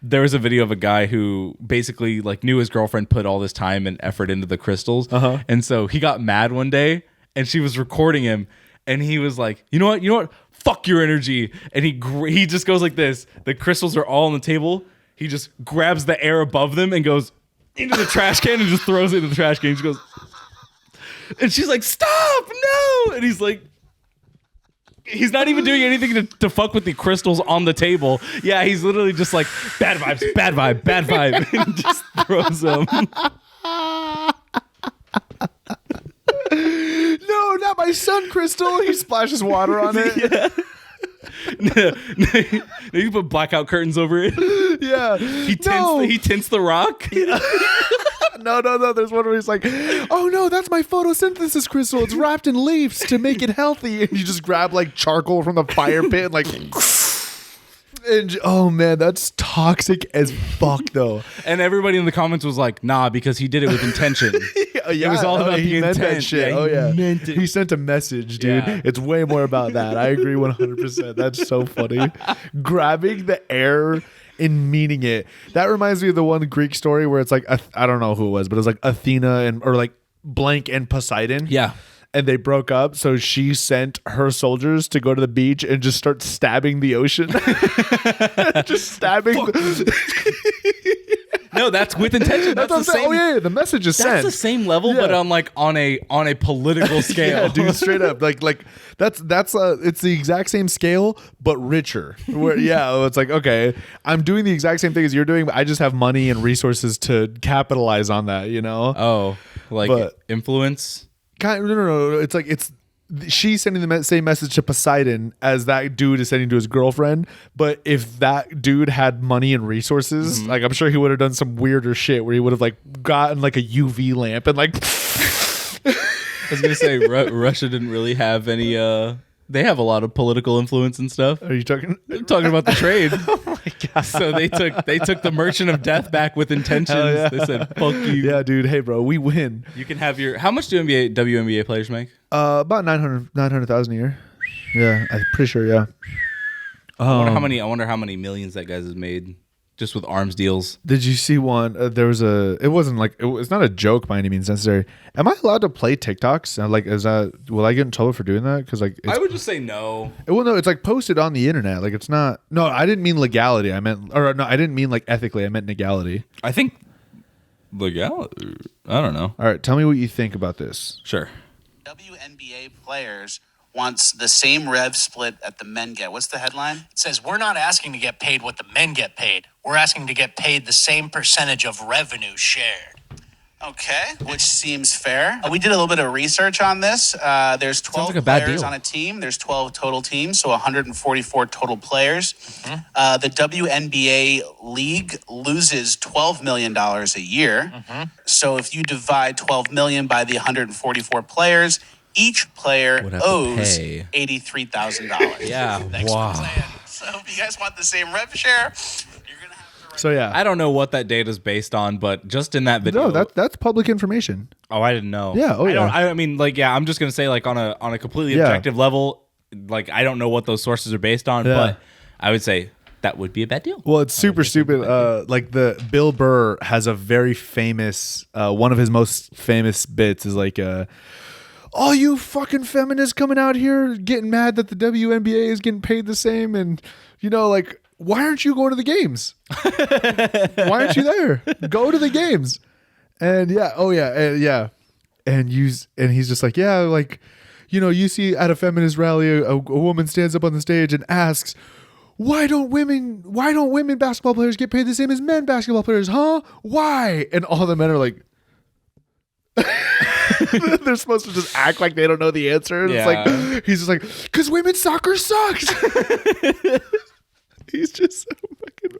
there was a video of a guy who basically like knew his girlfriend put all this time and effort into the crystals, and so he got mad one day, and she was recording him, and he was like, you know what? Fuck your energy. And he just goes like this. The crystals are all on the table. He just grabs the air above them and goes into the trash can and just throws it in the trash can. She goes, and she's like, stop, no. And he's like, he's not even doing anything to fuck with the crystals on the table. Yeah, he's literally just like, bad vibes, bad vibe, bad vibe. And just throws them. No, not my sun crystal. He splashes water on it. Yeah. No, you put blackout curtains over it. Yeah. He tints the rock. Yeah. No. There's one where he's like, oh no, that's my photosynthesis crystal. It's wrapped in leaves to make it healthy. And you just grab like charcoal from the fire pit and like... And, oh man, that's toxic as fuck though. And everybody in the comments was like, nah, because he did it with intention. Yeah, it was all about the intent. That shit. Yeah, he sent a message, dude. Yeah. It's way more about that. I agree 100%. That's so funny. Grabbing the air and meaning it. That reminds me of the one Greek story where it's like, I don't know who it was, but it was like Athena or like blank and Poseidon. Yeah. And they broke up, so she sent her soldiers to go to the beach and just start stabbing the ocean. Just stabbing. No, that's with intention. That's the same. Oh yeah, the message is sent. That's the same level, but on a political scale. Yeah, dude, straight up. Like that's it's the exact same scale, but richer. Where it's like, okay, I'm doing the exact same thing as you're doing, but I just have money and resources to capitalize on that. You know? Oh, influence. No. It's like she's sending the same message to Poseidon as that dude is sending to his girlfriend. But if that dude had money and resources, like I'm sure he would have done some weirder shit where he would have like gotten like a UV lamp and like. I was gonna say Russia didn't really have any. They have a lot of political influence and stuff. Are you talking? I'm talking about the trade. Oh my god! So they took the Merchant of Death back with intentions. Yeah. They said, "Fuck you." Yeah, dude. Hey, bro, we win. You can have your. How much do WNBA players make? About 900,000 a year. Yeah, I'm pretty sure. Yeah. I wonder how many millions that guy's has made just with arms deals. Did you see one? There was it wasn't like it's not a joke by any means necessary. Am I allowed to play TikToks? Like, will I get in trouble for doing that? Because like, I would just say no. Well, no, it's like posted on the internet. Like, it's not. No, I didn't mean legality. I didn't mean like ethically. I meant legality. I think legality. I don't know. All right, tell me what you think about this. Sure. WNBA players wants the same rev split that the men get. What's the headline? It says, we're not asking to get paid what the men get paid. We're asking to get paid the same percentage of revenue shared. Okay, which seems fair. We did a little bit of research on this. There's 12 players on a team. There's 12 total teams, so 144 total players. Mm-hmm. The WNBA league loses $12 million a year. Mm-hmm. So if you divide 12 million by the 144 players, each player owes $83,000. Yeah, wow. So if you guys want the same rev share, you're going to have to... So yeah, I don't know what that data is based on, but just in that video, no, that's public information. Oh, I didn't know. Yeah, I mean, like, yeah, I'm just gonna say, like, on a completely objective level, like, I don't know what those sources are based on, but I would say that would be a bad deal. Well, it's super stupid. Like the Bill Burr has a very famous, one of his most famous bits is like, all you fucking feminists coming out here getting mad that the WNBA is getting paid the same, and like. Why aren't you going to the games? Why aren't you there? Go to the games. And and he's just like, yeah, like, you see at a feminist rally, a woman stands up on the stage and asks, why don't women basketball players get paid the same as men basketball players? Huh? Why? And all the men are like, they're supposed to just act like they don't know the answer. And it's like, he's just like, because women's soccer sucks. He's just so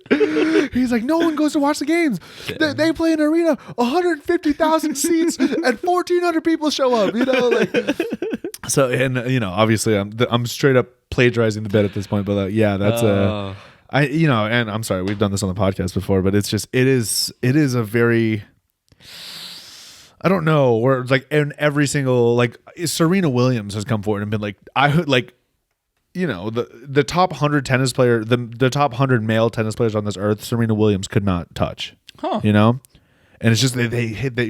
fucking. He's like, no one goes to watch the games. They play in an arena, 150,000 seats, and 1,400 people show up. So, and obviously, I'm straight up plagiarizing the bit at this point, but that's and I'm sorry, we've done this on the podcast before, but it's just it is a very. I don't know, where it's like in every single Serena Williams has come forward and been like, the top 100 tennis player, the top 100 male tennis players on this earth, Serena Williams could not touch. And it's just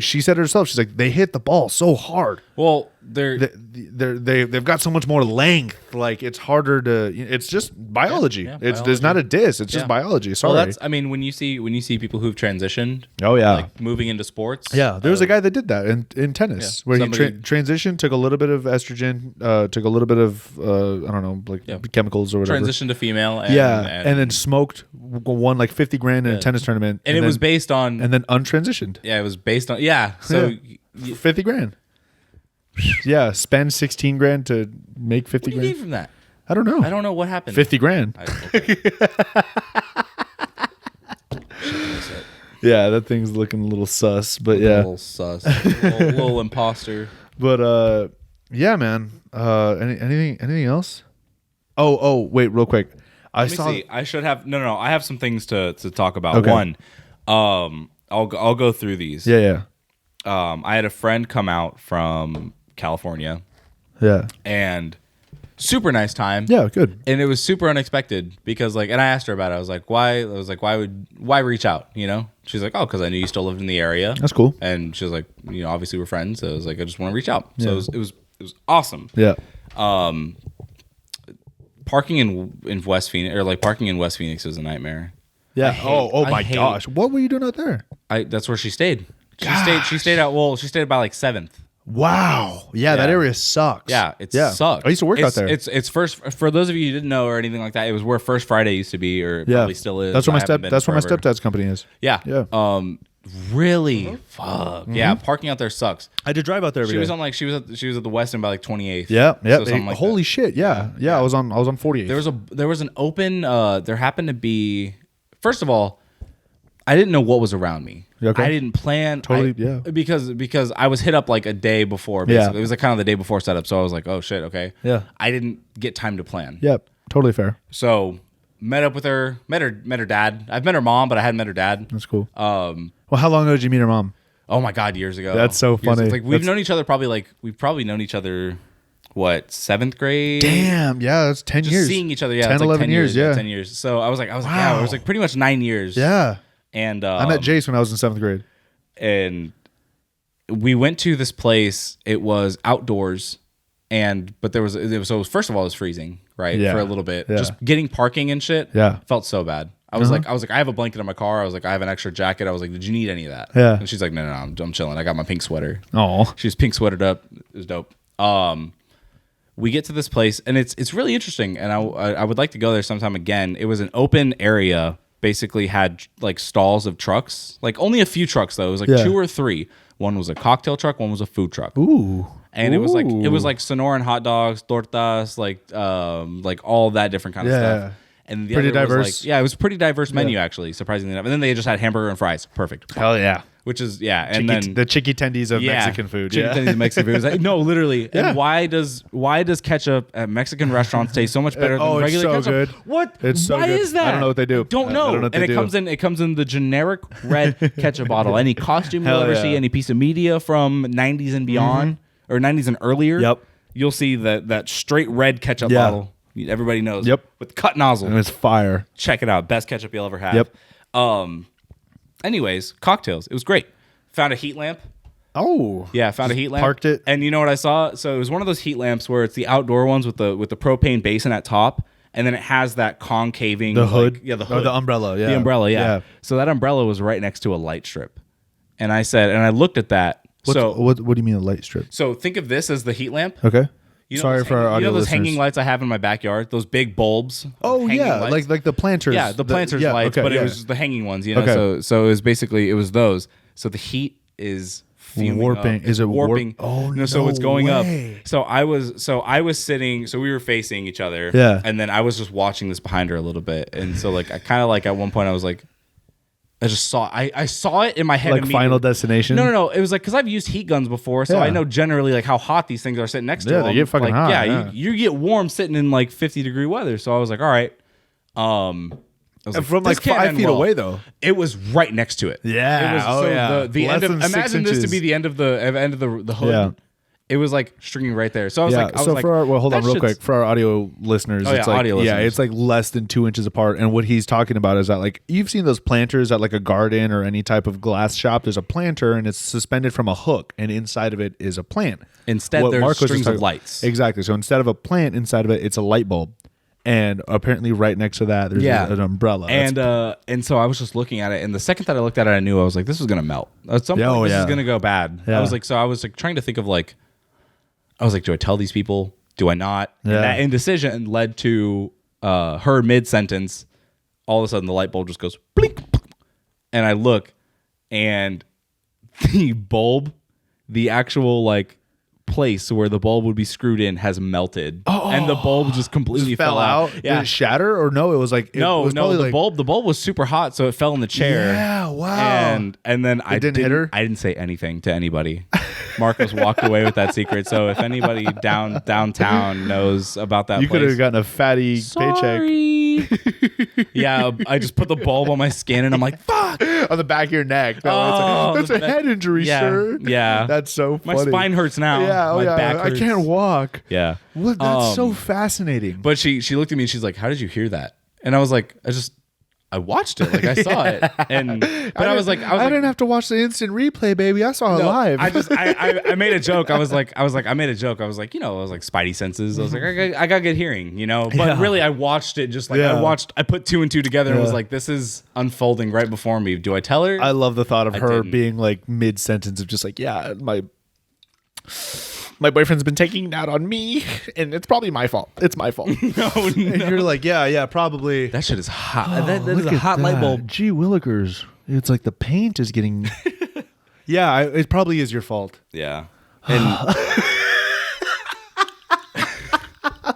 she said it herself. She's like, they hit the ball so hard. Well, they've got so much more length. Like it's harder to. It's just biology. There's not a diss. It's just biology. Sorry. Well, when you see people who've transitioned. Oh yeah. Like moving into sports. Yeah, there was a guy that did that in tennis where he transitioned, took a little bit of estrogen, took a little bit of chemicals or whatever. Transitioned to female. And then smoked, won like 50 grand in a tennis tournament, and it was based on, and then untransitioned. Yeah, it was based on So 50 grand. Yeah, spend 16 grand to make 50 grand. What do you need from that? I don't know. I don't know what happened. 50 grand. Yeah, that thing's looking a little sus, but a little sus, a little imposter. But yeah, man. Anything else? Oh, wait, real quick. I should have I have some things to talk about. Okay. One, I'll go through these. Yeah. I had a friend come out from California. Yeah. And super nice time. Yeah, good. And it was super unexpected because and I asked her about it. I was like, why reach out? She's like, oh, because I knew you still lived in the area. That's cool. And she was like, obviously we're friends. So I was like, I just want to reach out. So it was awesome. Yeah. Parking in West Phoenix parking in West Phoenix is a nightmare. Yeah. Oh my gosh. What were you doing out there? That's where she stayed. She stayed by 7th. Wow. Yeah, that area sucks. Yeah, it sucks. I used to work out there. It's first, for those of you who didn't know or anything like that, it was where First Friday used to be, or probably still is. That's where my stepdad's company is. Yeah. Yeah. Really? Fuck. Mm-hmm. Yeah, parking out there sucks. I had to drive out there every day. She was at the West End by 28th. Yeah. So holy shit. Yeah. I was on 48th. There was an open there happened to be, first of all, I didn't know what was around me. Okay. I didn't plan. Because I was hit up a day before. Basically. It was kind of the day before setup. So I was like, oh shit, okay. Yeah. I didn't get time to plan. Yep. Totally fair. So met up with her, met her dad. I've met her mom, but I hadn't met her dad. That's cool. Well, how long ago did you meet her mom? Oh my God, years ago. That's so funny. We've known each other we've probably known each other, what, 7th grade? Damn, yeah, that's 10 years. Seeing each other, 10, 11 years, yeah. 10 years. So I was like, wow. Yeah, it was pretty much 9 years. Yeah. And I met Jace when I was in 7th grade. And we went to this place. It was outdoors, but first of all, it was freezing, right? Yeah. For a little bit. Yeah. Just getting parking and shit. Yeah. Felt so bad. I was like, I have a blanket in my car. I was like, I have an extra jacket. I was like, did you need any of that? Yeah. And she's like, no, I'm chilling. I got my pink sweater. Oh. She was pink sweatered up. It was dope. We get to this place, and it's really interesting, and I would like to go there sometime again. It was an open area, basically had stalls of trucks, only a few trucks though. It was 2 or 3. One was a cocktail truck, one was a food truck. Ooh. And it was Sonoran hot dogs, tortas, all that different kind of stuff. And the pretty other diverse. Was it was a pretty diverse menu actually, surprisingly enough. And then they just had hamburger and fries. Perfect. Hell yeah. Which is and then the chicky tendies of Mexican food. Chicky tendies of Mexican food. No, literally. Yeah. And why does ketchup at Mexican restaurants taste so much better than regular ketchup? Good. What? It's so why good. is that? I don't know what they do. I don't know. It comes in the generic red ketchup bottle. Any costume you'll ever see, any piece of media from 90s and beyond, or 90s and earlier, you'll see that straight red ketchup bottle. Everybody knows. Yep. With cut nozzle. And it's fire. Check it out. Best ketchup you'll ever have. Yep. Anyways, cocktails. It was great. Found a heat lamp. Oh. Yeah, found a heat lamp. Parked it. And you know what I saw? So it was one of those heat lamps where it's the outdoor ones with the propane basin at top, and then it has that concaving the hood. The hood. Or the umbrella, yeah. The umbrella, yeah. So that umbrella was right next to a light strip. And I looked at that. What do you mean a light strip? So think of this as the heat lamp. Okay. Sorry for our audio those listeners. hanging lights I have in my backyard? Those big bulbs. Oh yeah, lights? like the planters. Yeah, the planters lights, but it was the hanging ones. So it was basically those. So the heat is fuming warping. up. Is it warping? Oh no! So it's going way. up. So I was sitting. So we were facing each other. Yeah. And then I was just watching this behind her a little bit, and so like I kind of like at one point I was like, I just saw I saw it in my head. Like Final Destination. No. It was like because I've used heat guns before, so I know generally like how hot these things are sitting next to them. Yeah, they get fucking like, hot. Yeah, you get warm sitting in like 50-degree weather. So I was like, all right. I was like, From like 5 feet away though. It was right next to it. Yeah. It was, the Less end of, than 6 imagine this to inches. be the end of the hood. Yeah. It was like stringing right there. So I was like, for our, hold on that real shit's- quick for our audio listeners. It's like, audio yeah, listeners. it's like less than 2 inches apart. And what he's talking about is that like you've seen those planters at like a garden or any type of glass shop. There's a planter and it's suspended from a hook, and inside of it is a plant. Instead, there's Mark was strings just of talking- lights. Exactly. So instead of a plant inside of it, it's a light bulb. And apparently, right next to that, there's an umbrella. And so I was just looking at it, and the second that I looked at it, I knew I was like, this was gonna melt. At some point, this is gonna go bad. Yeah. I was like, trying to think of like, I was like, do I tell these people? Do I not? Yeah. And that indecision led to her mid sentence. All of a sudden, the light bulb just goes blink, and I look, and the bulb, the actual like place where the bulb would be screwed in has melted, and the bulb just completely fell out. Yeah. Did it shatter or no? It was like The bulb was super hot, so it fell in the chair. Yeah, wow. And then I didn't hit her? I didn't say anything to anybody. Marcos walked away with that secret. So if anybody downtown knows about that, You could have gotten a fatty paycheck Sorry. Yeah, I just put the bulb on my skin, and I'm like, fuck. on the back of your neck. That's a head injury, Yeah, sir. yeah. That's so My funny. spine hurts now. Yeah, My back I hurts. can't walk. Yeah. What? That's so fascinating. But she looked at me and she's like, how did you hear that? And I was like, I watched it. Like I saw it. I was like, I didn't have to watch the instant replay, baby. I saw it live. I made a joke. I made a joke. I was like, I was like spidey senses. I was like, I got good hearing, But really I watched it just like I put 2 and 2 together and was like, this is unfolding right before me. Do I tell her? I love the thought of her didn't. being like mid sentence of just like, yeah, my boyfriend's been taking it out on me, and it's probably my fault. It's my fault. No. And you're like, yeah, probably. That shit is hot. that is Look a at hot light that. bulb. Gee willikers. It's like the paint is getting. Yeah, it probably is your fault. Yeah. And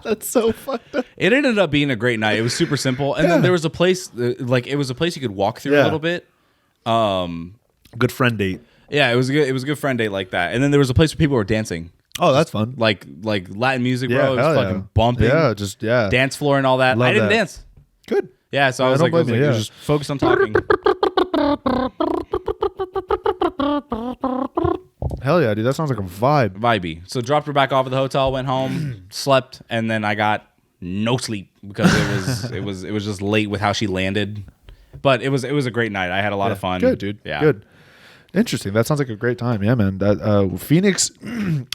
That's so fucked up. it ended up being a great night. It was super simple. And then there was a place, it was a place you could walk through a little bit. Good friend date. Yeah, it was a good friend date like that. And then there was a place where people were dancing. Oh, that's fun. Like Latin music, Yeah, bro. It was hell fucking yeah. bumping. Yeah, Dance floor and all that. Love I didn't that. dance. Good. Yeah, so I was don't like, blame you, yeah. just focus on talking. Hell yeah, dude. That sounds like a vibe. Vibey. So dropped her back off at the hotel, went home, slept, and then I got no sleep because it was just late with how she landed. But it was a great night. I had a lot of fun. Good, dude. Yeah. Good. Interesting. That sounds like a great time. Yeah, man. That Phoenix.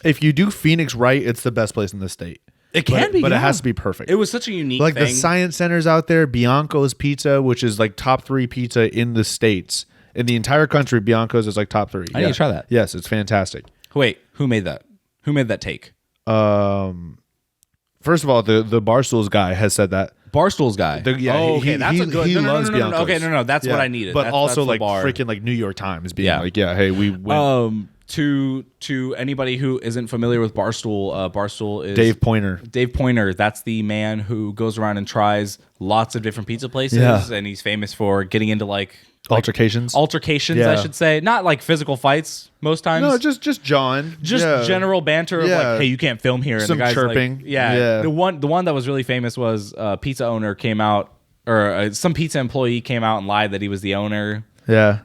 If you do Phoenix right, it's the best place in the state. It can be, but yeah. it has to be perfect. It was such a unique like thing. the science centers out there, Bianco's Pizza, which is like top 3 pizza in the states. In the entire country, Bianco's is like top 3. I need to try that. Yes, it's fantastic. Wait, who made that? Who made that take? First of all, the Barstools guy has said that. Barstool's guy. Okay, that's a good. He no, loves no, no, no, Bianco's. Okay, no, that's what I needed. But that's also the like bar. freaking like New York Times being Yeah. like, yeah, hey, we went. To anybody who isn't familiar with Barstool, Barstool is Dave Pointer. Dave Pointer, that's the man who goes around and tries lots of different pizza places, and he's famous for getting into like Altercations. I should say, not like physical fights most times. No, just John. Just general banter of Yeah. like, hey, you can't film here. And Some the guy's chirping. Like, Yeah. The one that was really famous was a pizza owner came out, or some pizza employee came out and lied that he was the owner. Yeah.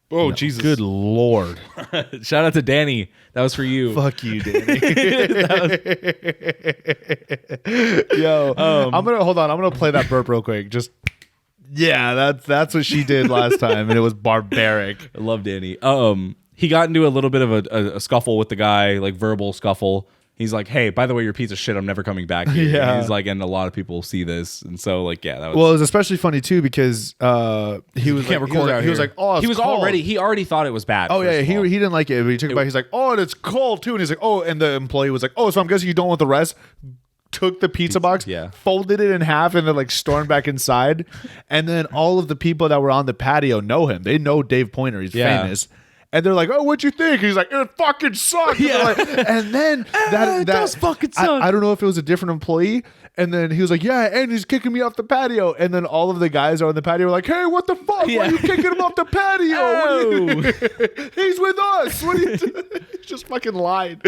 Oh, Jesus. Good Lord. Shout out to Danny. That was for you. Fuck you, Danny. Yo, I'm gonna play that burp real quick. Just that's what she did last time, and it was barbaric. I love Danny. He got into a little bit of a scuffle with the guy, like verbal scuffle. He's like, hey, by the way, you're a piece of shit. I'm never coming back here. Yeah. And he's like, and a lot of people see this. And so, like, yeah, that was. Well, it was especially funny too because he was can't like, record out he was here. like, oh, he was cold. he already thought it was bad. Oh yeah, first of all. he didn't like it, but he took it back. He's like, oh, and it's cold too, and he's like, oh, and the employee was like, oh, so I'm guessing you don't want the rest. Took the pizza box, folded it in half, and then like stormed back inside. And then all of the people that were on the patio know him. They know Dave Pointer. He's famous. And they're like, "Oh, what'd you think?" He's like, "It fucking sucked." Yeah. And then that does fucking suck. I don't know if it was a different employee. And then he was like, "Yeah, and he's kicking me off the patio." And then all of the guys on the patio were like, "Hey, what the fuck? Why are you kicking him off the patio? He's with us. What are you doing?" Just fucking lied.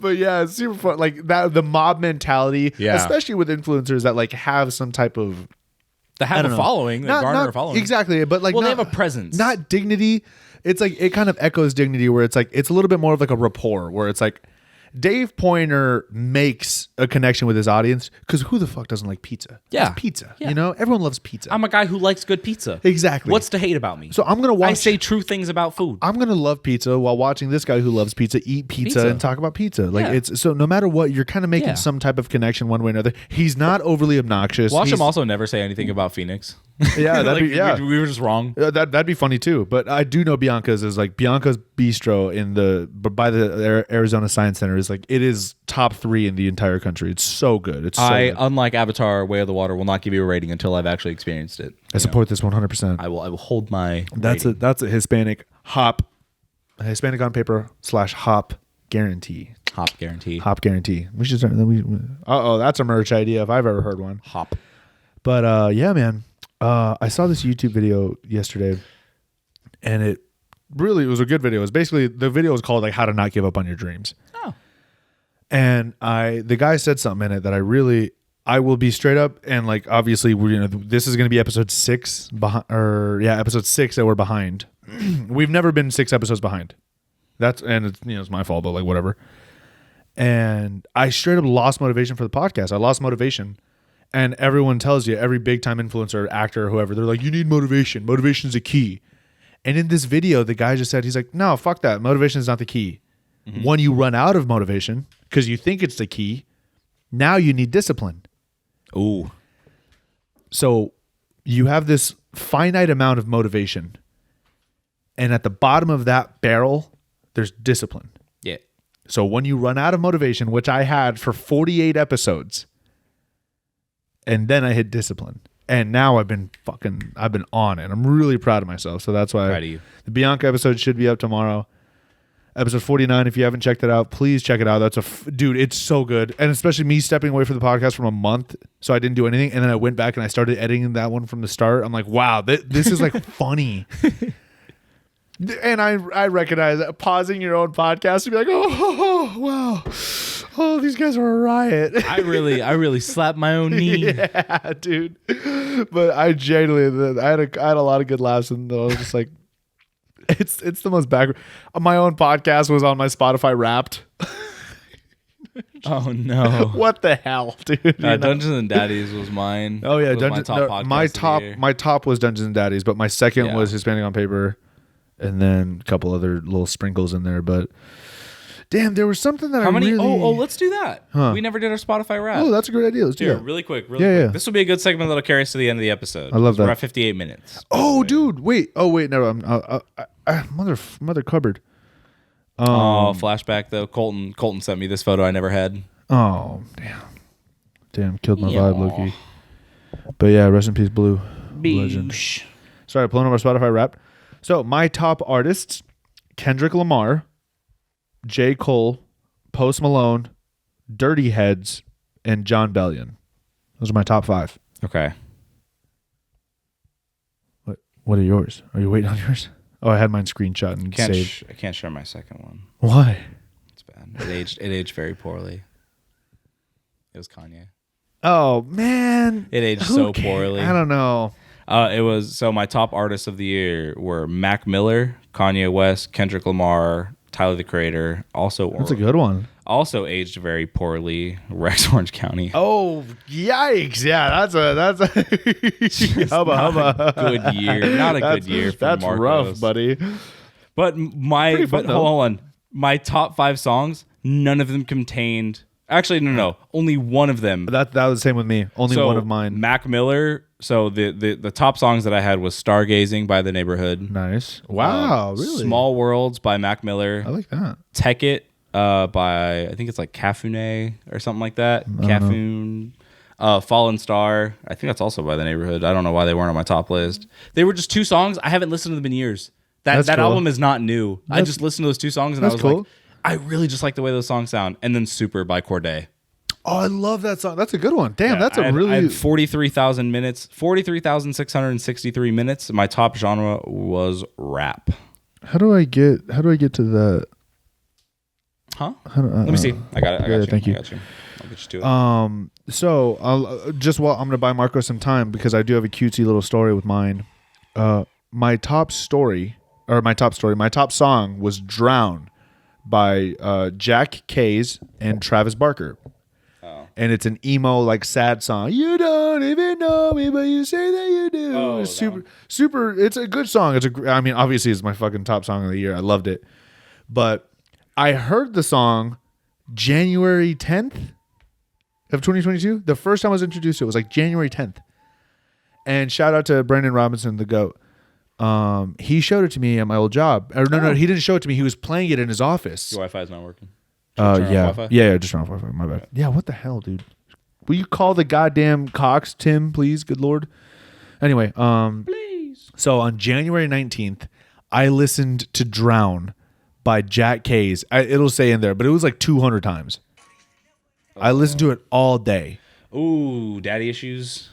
But yeah, it's super fun. Like that, the mob mentality, especially with influencers that like have some type of they have a following, they garner a following. Exactly, but like they have a presence, not dignity. It's like it kind of echoes dignity, where it's like it's a little bit more of like a rapport, where it's like Dave Pointer makes a connection with his audience because who the fuck doesn't like pizza? Yeah, it's pizza. Yeah. You know, everyone loves pizza. I'm a guy who likes good pizza. Exactly. What's to hate about me? So I'm gonna watch. I say true things about food. I'm gonna love pizza while watching this guy who loves pizza eat pizza. And talk about pizza. Like it's so no matter what, you're kind of making some type of connection one way or another. He's not overly obnoxious. Watch him also never say anything about Phoenix. Yeah, that'd be, we were just wrong. That'd be funny too. But I do know Bianca's is like Bianca's Bistro by the Arizona Science Center is like it is top 3 in the entire country. It's so good. It's so good. Unlike Avatar: Way of the Water, will not give you a rating until I've actually experienced it. I support this 100%. I will hold my. That's a Hispanic hop, Hispanic on paper / hop guarantee. Hop guarantee. Hop guarantee. We should start. That's a merch idea if I've ever heard one. Hop. But yeah, man. I saw this YouTube video yesterday, and it was a good video. It was basically the video was called like "How to Not Give Up on Your Dreams." Oh, and the guy said something in it that I will be straight up and like obviously this is going to be episode 6 episode 6 that we're behind. We've never been 6 episodes behind. It's my fault, but like whatever. And I straight up lost motivation for the podcast. I lost motivation. And everyone tells you, every big time influencer, actor, whoever, they're like, you need motivation. Motivation is the key. And in this video, the guy just said, he's like, no, fuck that. Motivation is not the key. Mm-hmm. When you run out of motivation, because you think it's the key, now you need discipline. Ooh. So you have this finite amount of motivation. And at the bottom of that barrel, there's discipline. Yeah. So when you run out of motivation, which I had for 48 episodes, and then I hit discipline. And now I've been on it. I'm really proud of myself. So that's why proud of you. The Bianca episode should be up tomorrow. Episode 49. If you haven't checked it out, please check it out. Dude, it's so good. And especially me stepping away from the podcast from a month. So I didn't do anything. And then I went back and I started editing that one from the start. I'm like, wow, this is like funny. And I recognize that pausing your own podcast to be like, oh, wow. Oh, these guys are a riot. I really slapped my own knee. Yeah, dude. But I genuinely, I had a lot of good laughs, and I was just like, it's the most backward. My own podcast was on my Spotify Wrapped. Oh no! What the hell, dude? Dungeons and Daddies was mine. Oh yeah, my top was Dungeons and Daddies, but my second was Hispanic on Paper, and then a couple other little sprinkles in there, but. Damn, there was something that really... let's do that. Huh. We never did our Spotify Wrap. Oh, that's a great idea. Let's do that. Really quick. Quick. This will be a good segment that'll carry us to the end of the episode. I love that. We're at 58 minutes. Oh, dude. Wait. No. Mother cupboard. Flashback, though. Colton sent me this photo I never had. Oh, damn. Killed my vibe, Loki. But yeah, rest in peace, Blue. Legend. Sorry, pulling up our Spotify Wrap. So, my top artists, Kendrick Lamar, J. Cole, Post Malone, Dirty Heads, and John Bellion. Those are my top 5. Okay. What are yours? Are you waiting on yours? Oh, I had mine screenshot and saved. I can't share my second one. Why? It's bad. It aged very poorly. It was Kanye. Oh, man. It aged so poorly. I don't know. My top artists of the year were Mac Miller, Kanye West, Kendrick Lamar, Tyler the Creator. That's a good one. Also aged very poorly, Rex Orange County. Oh, yikes. Yeah, that's a hubba. Good year. Not a good year for that's Marcos. Rough, buddy. But hold on. My top 5 songs, none of them contained... Actually, no. Only one of them. That was the same with me. Only one of mine. Mac Miller. So the top songs that I had was Stargazing by The Neighborhood. Nice. Wow, really? Small Worlds by Mac Miller. I like that. Tech It by, I think it's like Cafune or something like that. Cafune. Fallen Star. I think that's also by The Neighborhood. I don't know why they weren't on my top list. They were just 2 songs. I haven't listened to them in years. That cool. album is not new. I just listened to those 2 songs and I was cool. like, I really just like the way those songs sound. And then Super by Corday. Oh, I love that song. That's a good one. Damn, I had 43,000 minutes, 43,663 minutes. My top genre was rap. How do I get to that? Huh? Let me see. I got it. I got you. Thank you. I'll get you to it. So I'm gonna buy Marco some time because I do have a cutesy little story with mine. My top song was "Drown" by Jack Kays and Travis Barker. Oh. And it's an emo, like, sad song. You don't even know me, but you say that you do. Oh, it's super. It's a good song. Obviously, it's my fucking top song of the year. I loved it. But I heard the song January 10th of 2022. The first time I was introduced to it was like January 10th. And shout out to Brandon Robinson, the GOAT. He showed it to me at my old job. No, he didn't show it to me. He was playing it in his office. Your Wi-Fi is not working. Yeah, just turn off Wi-Fi. My bad. Yeah, what the hell, dude? Will you call the goddamn Cox, Tim, please? Good Lord. Anyway, please. So on January 19th, I listened to "Drown" by Jack Kays. It'll say in there, but it was like 200 times. I listened to it all day. Ooh, Daddy Issues.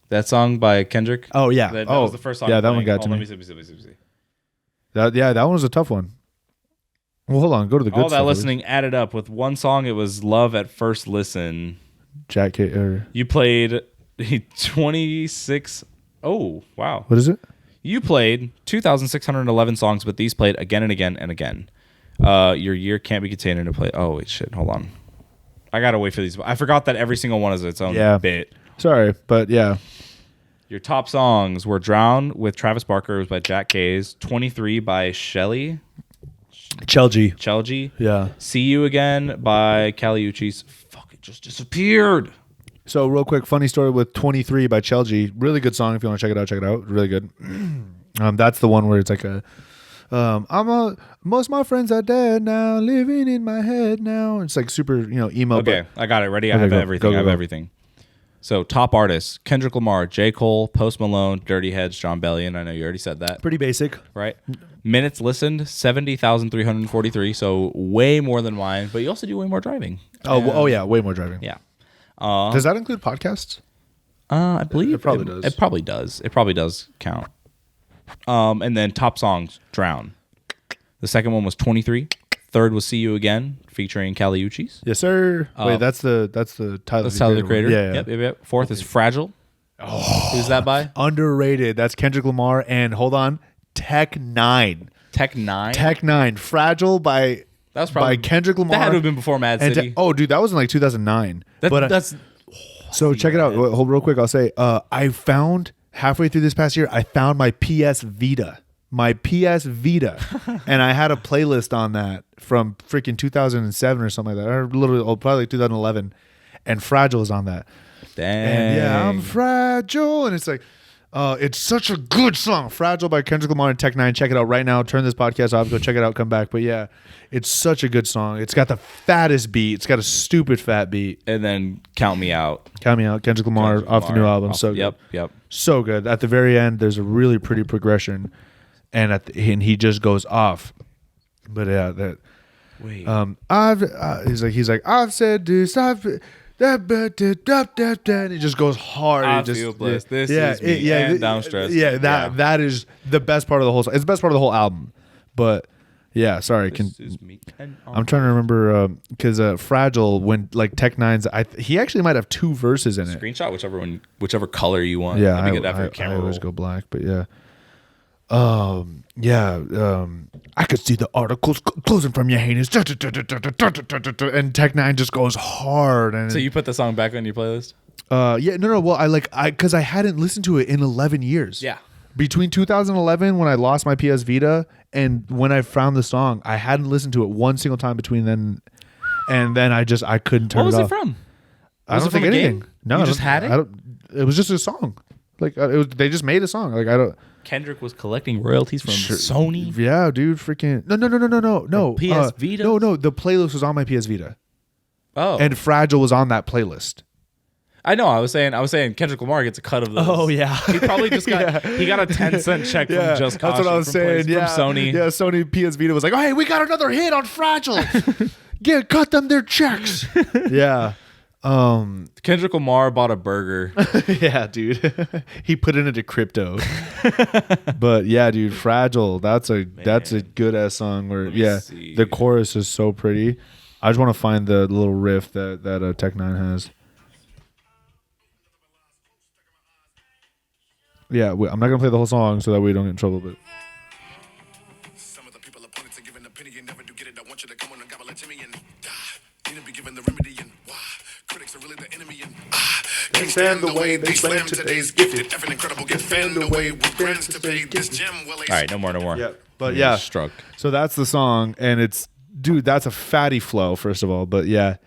That song by Kendrick. Oh yeah, that was the first song. Yeah, that one got to me. Let me see. That one was a tough one. Well, hold on. Go to the good all stuff. All that listening added up with one song. It was "Love at First Listen." Jack Kays. You played 26. Oh wow. What is it? You played 2,611 songs, but these played again and again and again. Your year can't be contained in a play. Oh wait, shit. Hold on. I gotta wait for these. I forgot that every single one is its own bit. Sorry, but yeah. Your top songs were "Drown" with Travis Barker, it was by Jack Kays. 23 by Chelji. Yeah. "See You Again" by Kali Uchis. Fuck, it just disappeared. So real quick, funny story with 23 by Chelji. Really good song. If you want to check it out. Really good. That's the one where it's like most of my friends are dead now, living in my head now. It's like super, emo. Okay, I got it. Ready? I have everything. I have everything. So top artists: Kendrick Lamar, J. Cole, Post Malone, Dirty Heads, John Bellion. I know you already said that. Pretty basic. Right? Minutes listened, 70,343. So way more than mine, but you also do way more driving. Oh yeah, way more driving. Yeah. Does that include podcasts? I believe it probably does. It probably does. It probably does count. And then top songs: "Drown." The second one was 23. Third was "See You Again" featuring Kali Uchis. Yes, sir. Wait, that's the Tyler. That's Tyler the Creator. Yeah. Yep. Fourth is "Fragile." Oh, who's that by? Underrated. That's Kendrick Lamar and hold on, Tech Nine. Tech Nine. "Fragile" by Kendrick Lamar. That had to have been before Mad City. Dude, that was in like 2009. So check it out. Hold real quick. I'll say I found halfway through this past year, I found my PS Vita. And I had a playlist on that from freaking 2007 or something like that, or literally probably like 2011, and "Fragile" is on that. Dang. And yeah, I'm fragile, and it's like, it's such a good song. "Fragile" by Kendrick Lamar and Tech Nine. Check it out right now. Turn this podcast off. Go check it out. Come back. But yeah, it's such a good song. It's got the fattest beat. It's got a stupid fat beat. And then "Count Me Out." Kendrick Lamar off the new album. So good. Yep. So good. At the very end, there's a really pretty progression. And he just goes off, but yeah, that. Wait. He's like I've said this. And he just goes hard. I feel blessed. This is me. And I'm stressed. Yeah, that is the best part of the whole song. It's the best part of the whole album. But yeah, sorry. This is me. I'm trying to remember because "Fragile" when like Tech Nine's. He actually might have 2 verses in it. Screenshot whichever color you want. Yeah, I always go black, but yeah. I could see the articles closing from your heinous, and Tech Nine just goes hard. And so you put the song back on your playlist? Yeah, no. Well, because I hadn't listened to it in 11 years. Yeah, between 2011 when I lost my PS Vita and when I found the song, I hadn't listened to it one single time between then, and then I couldn't turn it off. What was it from? I don't think anything. Game? No, you just had it. It was just a song. Like they just made a song. Like I don't. Kendrick was collecting royalties from Sony. Yeah, dude, freaking no. PS Vita. No. The playlist was on my PS Vita. Oh, and "Fragile" was on that playlist. I know. I was saying Kendrick Lamar gets a cut of those. Oh yeah, he probably just got he got a 10-cent check from Just Caution. That's what I was saying. From Sony. Yeah, Sony PS Vita was like, oh, hey, we got another hit on Fragile. Cut them their checks. Yeah. Kendrick Lamar bought a burger. Yeah, dude. He put it into crypto. But yeah, dude, Fragile. That's a good ass song. Where the chorus is so pretty. I just want to find the little riff that Tech Nine has. Yeah, I'm not gonna play the whole song so that we don't get in trouble. But some of the people opponents are giving an opinion, never do get it. I want you to come on and gobble it to me and need to be given the remedy and critics are really the enemy and can't stand the way they slam today's gifted, effing incredible, get fanned away with grants to pay this gem. All right, no more. Yeah, but yeah, struck. So that's the song, and it's that's a fatty flow first of all, but yeah.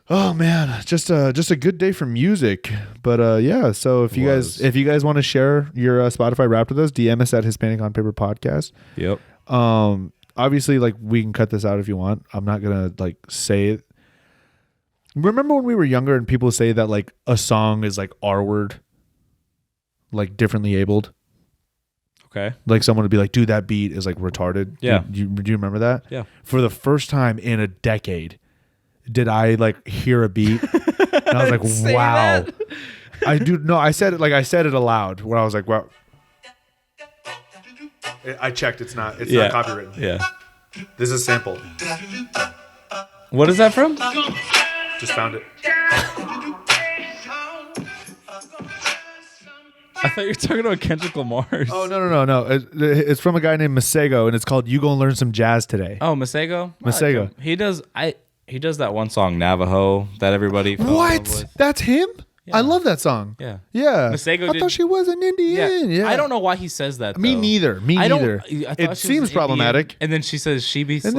Oh man, just a good day for music. But yeah, so if you guys want to share your Spotify Wrapped with us, DM us at Hispanic on Paper Podcast. Yep. Obviously, like we can cut this out if you want. I'm not gonna like say it. Remember when we were younger and people say that like a song is like R word, like differently abled. Okay. Like someone would be like, dude, that beat is like retarded. Yeah. Do you remember that? Yeah. For the first time in a decade, did I like hear a beat and I was like, wow. I said it aloud when I was like, wow. I checked. It's not copywritten. Yeah. This is a sample. What is that from? Just found it. I thought you were talking about Kendrick Lamar's. Oh, no. It's from a guy named Masego, and it's called You Gonna Learn Some Jazz Today. Oh, Masego? Masego. He does that one song, Navajo, that everybody fell in love with. That's him? Yeah. I love that song. Yeah. Masego I thought she was an Indian. Yeah. I don't know why he says that, though. Me neither. It seems problematic. And then she says she be saying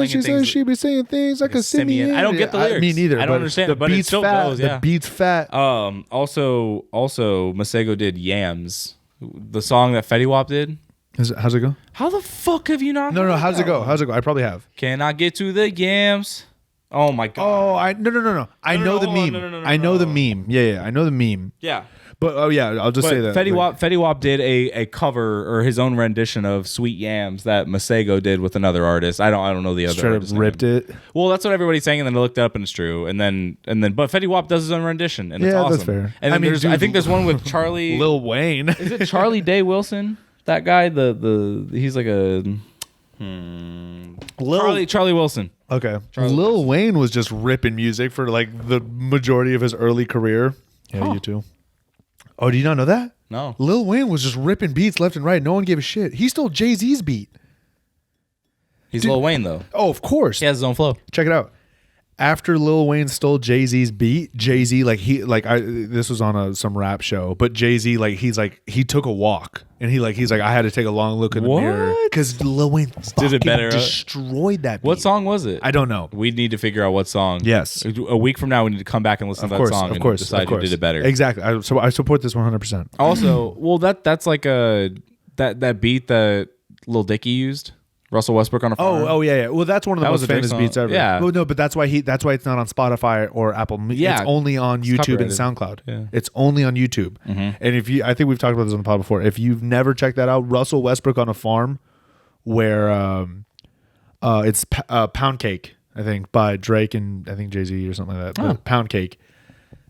things like a simian. I don't get the lyrics. Me neither. I don't understand it, but it still goes. Yeah. The beat's fat. Also, Masego did Yams, the song that Fetty Wap did. How's it go? How the fuck have you not? No. How's it go? I probably have. Can I get to the Yams? Oh my god! Oh, no. I know the meme. I know the meme. Yeah. I know the meme. Yeah. But I'll just say that Fetty Wap did a cover or his own rendition of Sweet Yams that Masego did with another artist. I don't know the other. Straight up ripped it. Well, that's what everybody's saying, and then I looked it up and it's true. And then but Fetty Wap does his own rendition, and it's awesome. That's fair. And then I think there's one with Charlie Lil Wayne. Is it Charlie Day Wilson? That guy, he's like a Charlie Wilson. Okay. Lil Wayne was just ripping music for like the majority of his early career. Yeah, you too. Oh, do you not know that? No. Lil Wayne was just ripping beats left and right. No one gave a shit. He stole Jay-Z's beat. He's Lil Wayne though. Oh, of course. He has his own flow. Check it out. After Lil Wayne stole Jay-Z's beat, Jay-Z this was on some rap show, but Jay-Z he took a walk and he's like I had to take a long look in the mirror because Lil Wayne did it better. Destroyed that beat. What song was it? I don't know. We need to figure out what song. Yes. A week from now we need to come back and listen to that song and decide who did it better. Exactly. So I support this 100%. Also, well that's like that beat that Lil Dicky used. Russell Westbrook on a farm. Oh yeah. Well, that's one of the most famous beats ever. Yeah. Well, no, but that's why it's not on Spotify or Apple. Yeah. It's only on YouTube and SoundCloud. Yeah. It's only on YouTube. Mm-hmm. And I think we've talked about this on the pod before. If you've never checked that out, Russell Westbrook on a farm, where it's Pound Cake, I think, by Drake and I think Jay-Z or something like that. Oh. Pound Cake.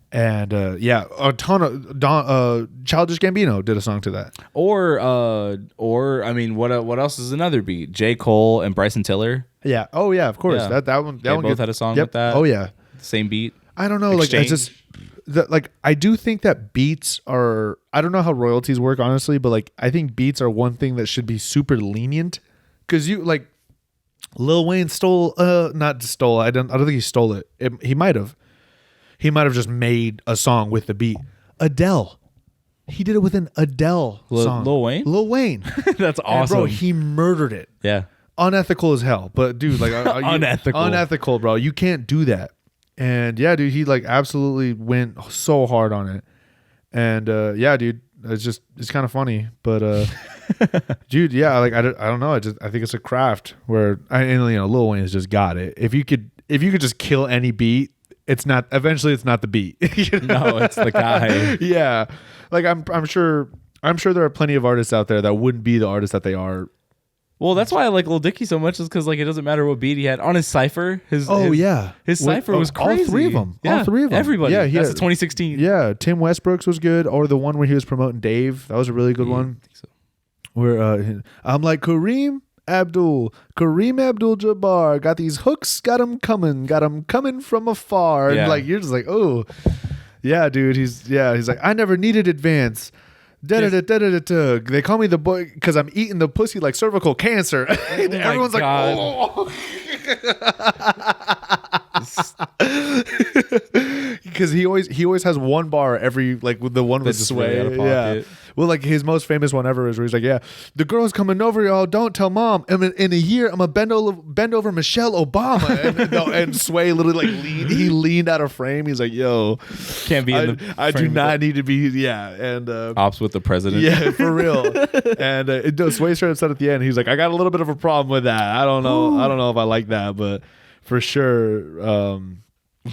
And a ton of Childish Gambino did a song to that. Or I mean, what else is another beat? J. Cole and Bryson Tiller. Yeah. Oh yeah, of course. Yeah. That one. They both had a song with that. Oh yeah. Same beat. I don't know. Exchange. I do think that beats are. I don't know how royalties work honestly, but I think beats are one thing that should be super lenient because Lil Wayne stole. Not stole. I don't think he stole it. He might have. He might have just made a song with the beat. Adele. He did it with an Adele song. Lil Wayne? Lil Wayne. That's awesome. And bro, he murdered it. Yeah. Unethical as hell. But dude, unethical. Unethical, bro. You can't do that. And yeah, dude, he absolutely went so hard on it. And yeah, dude, it's kind of funny. But dude, yeah, I don't know. I think it's a craft where Lil Wayne has just got it. If you could just kill any beat it's not the beat. No, it's the guy. Yeah. Like I'm sure there are plenty of artists out there that wouldn't be the artists that they are. Well, that's why I like Lil Dicky so much, is because like it doesn't matter what beat he had on his cipher. His cipher was crazy. All three of them. Everybody. Yeah, that's the 2016. Yeah, Tim Westbrook's was good, or the one where he was promoting Dave. That was a really good one. I think so. Where I'm like Kareem Abdul-Jabbar, got these hooks, got him coming from afar. Yeah. And like you're just like, oh, yeah, dude. He's like, I never needed advance. Da-da-da-da-da-da. They call me the boy because I'm eating the pussy like cervical cancer. And everyone's like, oh. Because he always has one bar every, like with the one with Sway. Out of pocket. Yeah. Well, like his most famous one ever is where he's like, yeah, the girl's coming over, y'all. Don't tell mom. And in a year, I'm gonna bend over Michelle Obama. And Sway literally like leaned out of frame. He's like, yo, can't be in the I do not need to be. Yeah. And ops with the president. Yeah, for real. And Sway straight up said at the end, he's like, I got a little bit of a problem with that. I don't know if I like that, but for sure.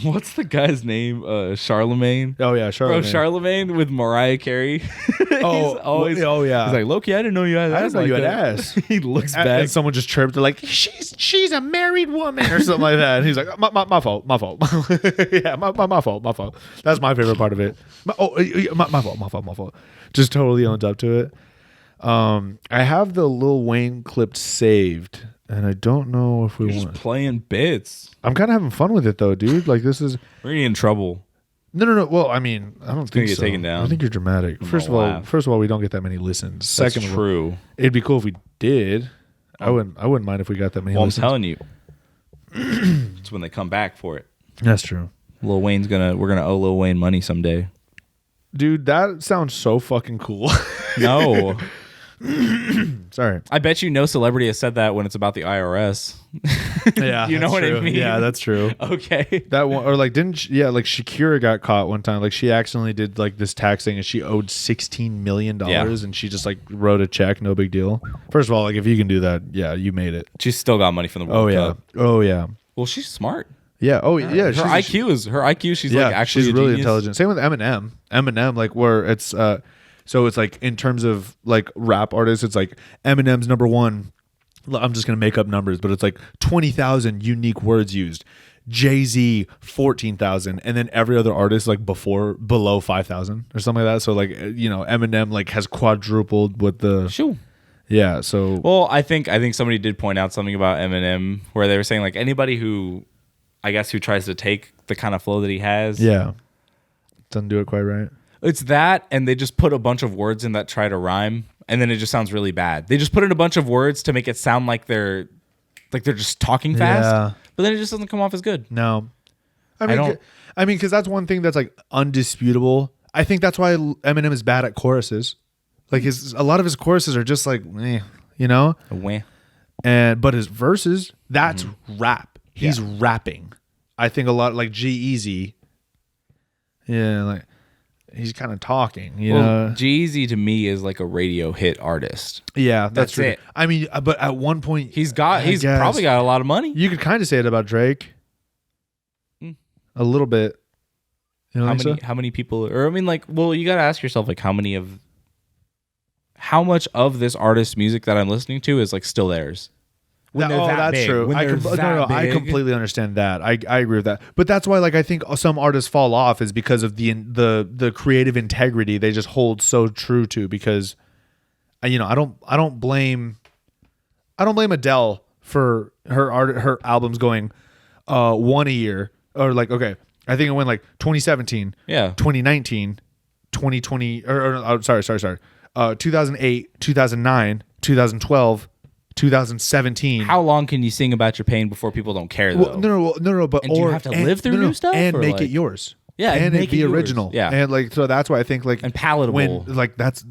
What's the guy's name? Charlemagne. Oh yeah, Charlemagne. Bro, Charlemagne with Mariah Carey. Oh yeah. He's like, Loki, I didn't know you had ass. I didn't know you had ass. He looks back. And someone just chirped. They're like, she's a married woman or something like that. And he's like, my fault. Yeah, my fault. That's my favorite part of it. My fault. Just totally owns up to it. I have the Lil Wayne clip saved. And I don't know if we want. Just playing bits. I'm kind of having fun with it though, dude. Like this is. We're getting in trouble. No. Well, I mean, I don't think get so. Taken down. I think you're dramatic. First of all, we don't get that many listens. That's Second, true. It'd be cool if we did. I wouldn't mind if we got that many. Well, listens. I'm telling you, it's when they come back for it. That's true. We're gonna owe Lil Wayne money someday. Dude, that sounds so fucking cool. No. Sorry. I bet you no celebrity has said that when it's about the IRS. Yeah. You know what true. I mean? Yeah, that's true. Okay. That one, or like, like Shakira got caught one time. Like she accidentally did like this tax thing and she owed $16 million and she just like wrote a check. No big deal. First of all, like if you can do that, yeah, you made it. She's still got money from the World Cup. Oh yeah. Well, she's smart. Yeah. Oh yeah. Her IQ. She's like actually she's really intelligent. Same with Eminem. Eminem, like where it's so it's like in terms of like rap artists, it's like Eminem's number one. I'm just gonna make up numbers, but it's like 20,000 unique words used. Jay-Z 14,000, and then every other artist like below 5,000 or something like that. So like Eminem like has quadrupled with the. Sure. Yeah. So. Well, I think somebody did point out something about Eminem where they were saying like anybody who, I guess, who tries to take the kind of flow that he has. Yeah. Doesn't do it quite right. It's that, and they just put a bunch of words in that try to rhyme, and then it just sounds really bad. They just put in a bunch of words to make it sound like they're just talking fast, but then it just doesn't come off as good. No, I mean, because that's one thing that's like undisputable. I think that's why Eminem is bad at choruses. Like a lot of his choruses are just like, but his verses, that's rap. He's rapping. I think a lot like G-Eazy. Yeah, like. He's kind of talking, you know. G-Eazy to me is like a radio hit artist. Yeah, that's true. It. I mean, but at one point, he's probably got a lot of money. You could kind of say it about Drake, a little bit. You know how many people? Or I mean, like, well, you got to ask yourself, like, how much of this artist's music that I'm listening to is like still theirs. That's true. I completely understand that. I agree with that. But that's why, like, I think some artists fall off is because of the creative integrity they just hold so true to. Because, I don't blame Adele for her albums going one a year, or like, okay, I think it went like 2017, 2019, 2020, sorry, 2008, 2009, 2012. 2017. How long can you sing about your pain before people don't care though? No. But do you have to live through new stuff and make it yours? Yeah, and it be original. Yeah, and like so that's why I think like and palatable. When like that's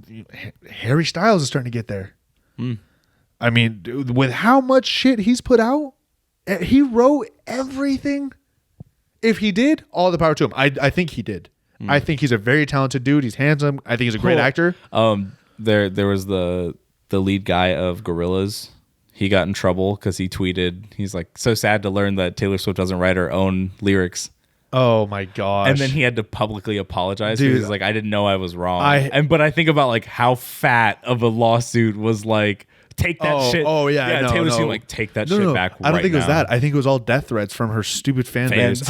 Harry Styles is starting to get there. I mean, dude, with how much shit he's put out, he wrote everything. If he did, all the power to him. I think he did. I think he's a very talented dude. He's handsome. I think he's a great actor. There was the lead guy of Gorillaz. He got in trouble because he tweeted, he's like, so sad to learn that Taylor Swift doesn't write her own lyrics. Oh my gosh. And then he had to publicly apologize Dude, because he's like, I didn't know I was wrong. But I think about like how fat of a lawsuit was like, take that shit. Oh yeah, no, Taylor no. Swift like take that shit back. I don't think it was now. that. I think it was all death threats from her stupid fan base.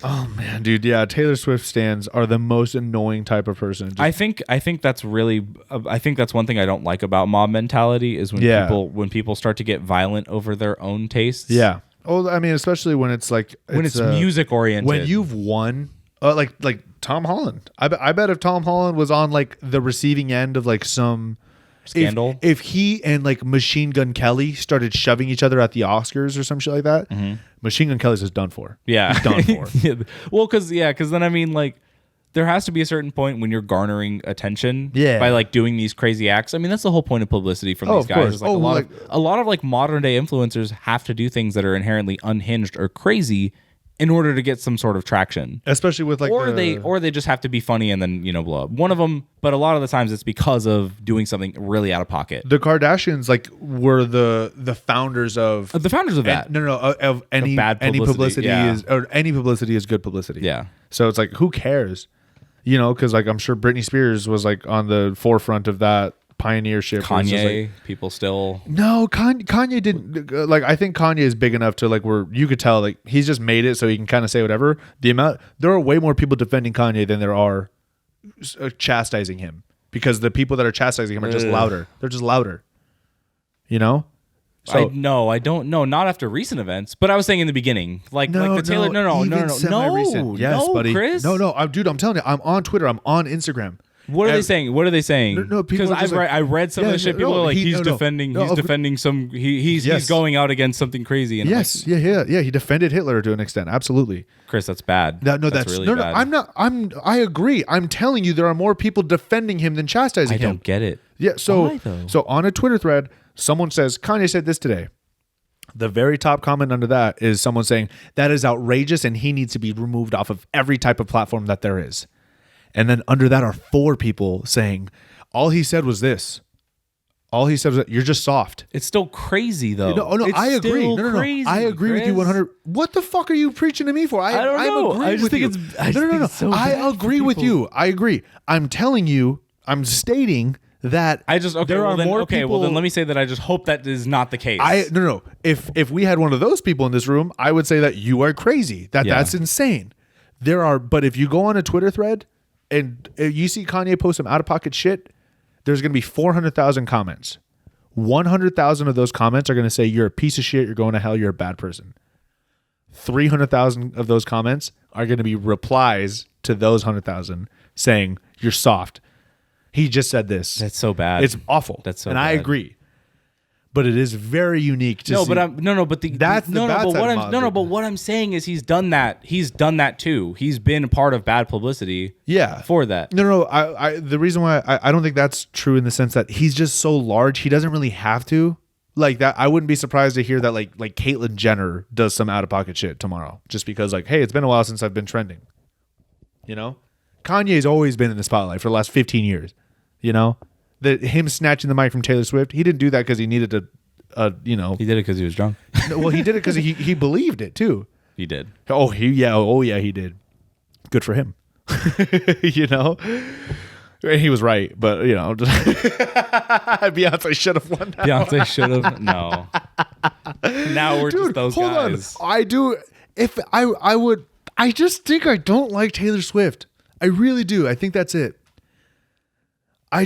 Oh man, dude, yeah. Taylor Swift stans are the most annoying type of person. I think that's really. I think that's one thing I don't like about mob mentality is when people start to get violent over their own tastes. Yeah. Oh, I mean, especially when it's like when it's music oriented. When you've won, like Tom Holland. I bet if Tom Holland was on like the receiving end of like some scandal, if he and like Machine Gun Kelly started shoving each other at the Oscars or some shit like that, Machine Gun Kelly's just done for. Yeah, he's done for. Yeah. Well, because then I mean like. There has to be a certain point when you're garnering attention by like doing these crazy acts. I mean, that's the whole point of publicity from these guys. Like a lot of like modern day influencers have to do things that are inherently unhinged or crazy in order to get some sort of traction. Especially with like or they just have to be funny and then, blow up. One of them, but a lot of the times it's because of doing something really out of pocket. The Kardashians like were the founders of that. Of any bad publicity, any publicity is good publicity. Yeah. So it's like, who cares? Because like I'm sure Britney Spears was like on the forefront of that pioneership. Kanye, like, people still Kanye didn't like. I think Kanye is big enough to like where you could tell like he's just made it so he can kind of say whatever. There are way more people defending Kanye than there are chastising him, because the people that are chastising him are just louder. They're just louder. So, I don't know. Not after recent events, but I was saying in the beginning, like the Taylor. No, yes, buddy. Chris. Dude, I'm telling you, I'm on Twitter. I'm on Instagram. What are they saying? What are they saying? No, because I read some of the shit. People are like, he's defending some. He's going out against something crazy. And yes, he defended Hitler to an extent. Absolutely, Chris, that's bad. That's really bad. I'm not. I agree. I'm telling you, there are more people defending him than chastising him. I don't get it. Yeah. So on a Twitter thread, someone says Kanye said this today. The very top comment under that is someone saying that is outrageous and he needs to be removed off of every type of platform that there is. And then under that are 4 people saying, all he said was this. All he said was that you're just soft. It's still crazy though. No, I agree. No. I agree with you 100. What the fuck are you preaching to me for? I don't know. I just think it's so I agree with you. I agree. I'm telling you. I'm stating that there are more people. Well, then let me say that I just hope that is not the case. No. If we had one of those people in this room, I would say that you are crazy. That's insane. But if you go on a Twitter thread and you see Kanye post some out of pocket shit, there's going to be 400,000 comments. 100,000 of those comments are going to say you're a piece of shit. You're going to hell. You're a bad person. 300,000 of those comments are going to be replies to those 100,000 saying you're soft. He just said this. That's so bad. It's awful. That's so and bad. I agree. But it is very unique to see. But what I'm saying is he's done that. He's done that too. He's been a part of bad publicity. Yeah. For that. No. The reason why I don't think that's true in the sense that he's just so large, he doesn't really have to. Like that, I wouldn't be surprised to hear that like Caitlyn Jenner does some out of pocket shit tomorrow, just because like, hey, it's been a while since I've been trending. Kanye's always been in the spotlight for the last 15 years. Him snatching the mic from Taylor Swift, he didn't do that because he needed to, He did it because he was drunk. Well, he did it because he believed it too. He did. He did. Good for him. He was right, but Beyonce should have won. Beyonce should have. No. Now we're just those guys. I do. If I would, I just think I don't like Taylor Swift. I really do. I think that's it. I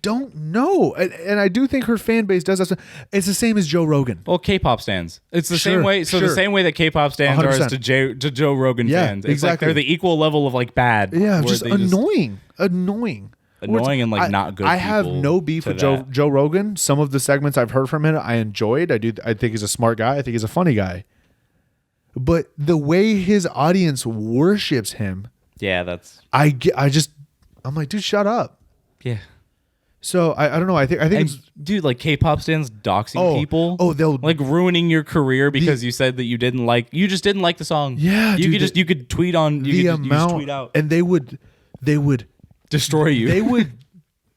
don't know. And I do think her fan base does that. It's the same as Joe Rogan. Well, K-pop stands. It's the same way. So the same way that K-pop stands 100%. Are as to Joe Rogan fans. It's exactly. Like they're the equal level of like bad. Yeah, just annoying. Annoying and like not good. I have no beef with Joe Rogan. Some of the segments I've heard from him, I enjoyed. I think he's a smart guy. I think he's a funny guy. But the way his audience worships him. Yeah, that's. I'm like, dude, shut up. Yeah. So I don't know. I think it's, dude, like K-pop stands doxing people. They'll like ruining your career because you said that you just didn't like the song. Yeah, you could tweet on you could tweet out, and they would destroy you. They would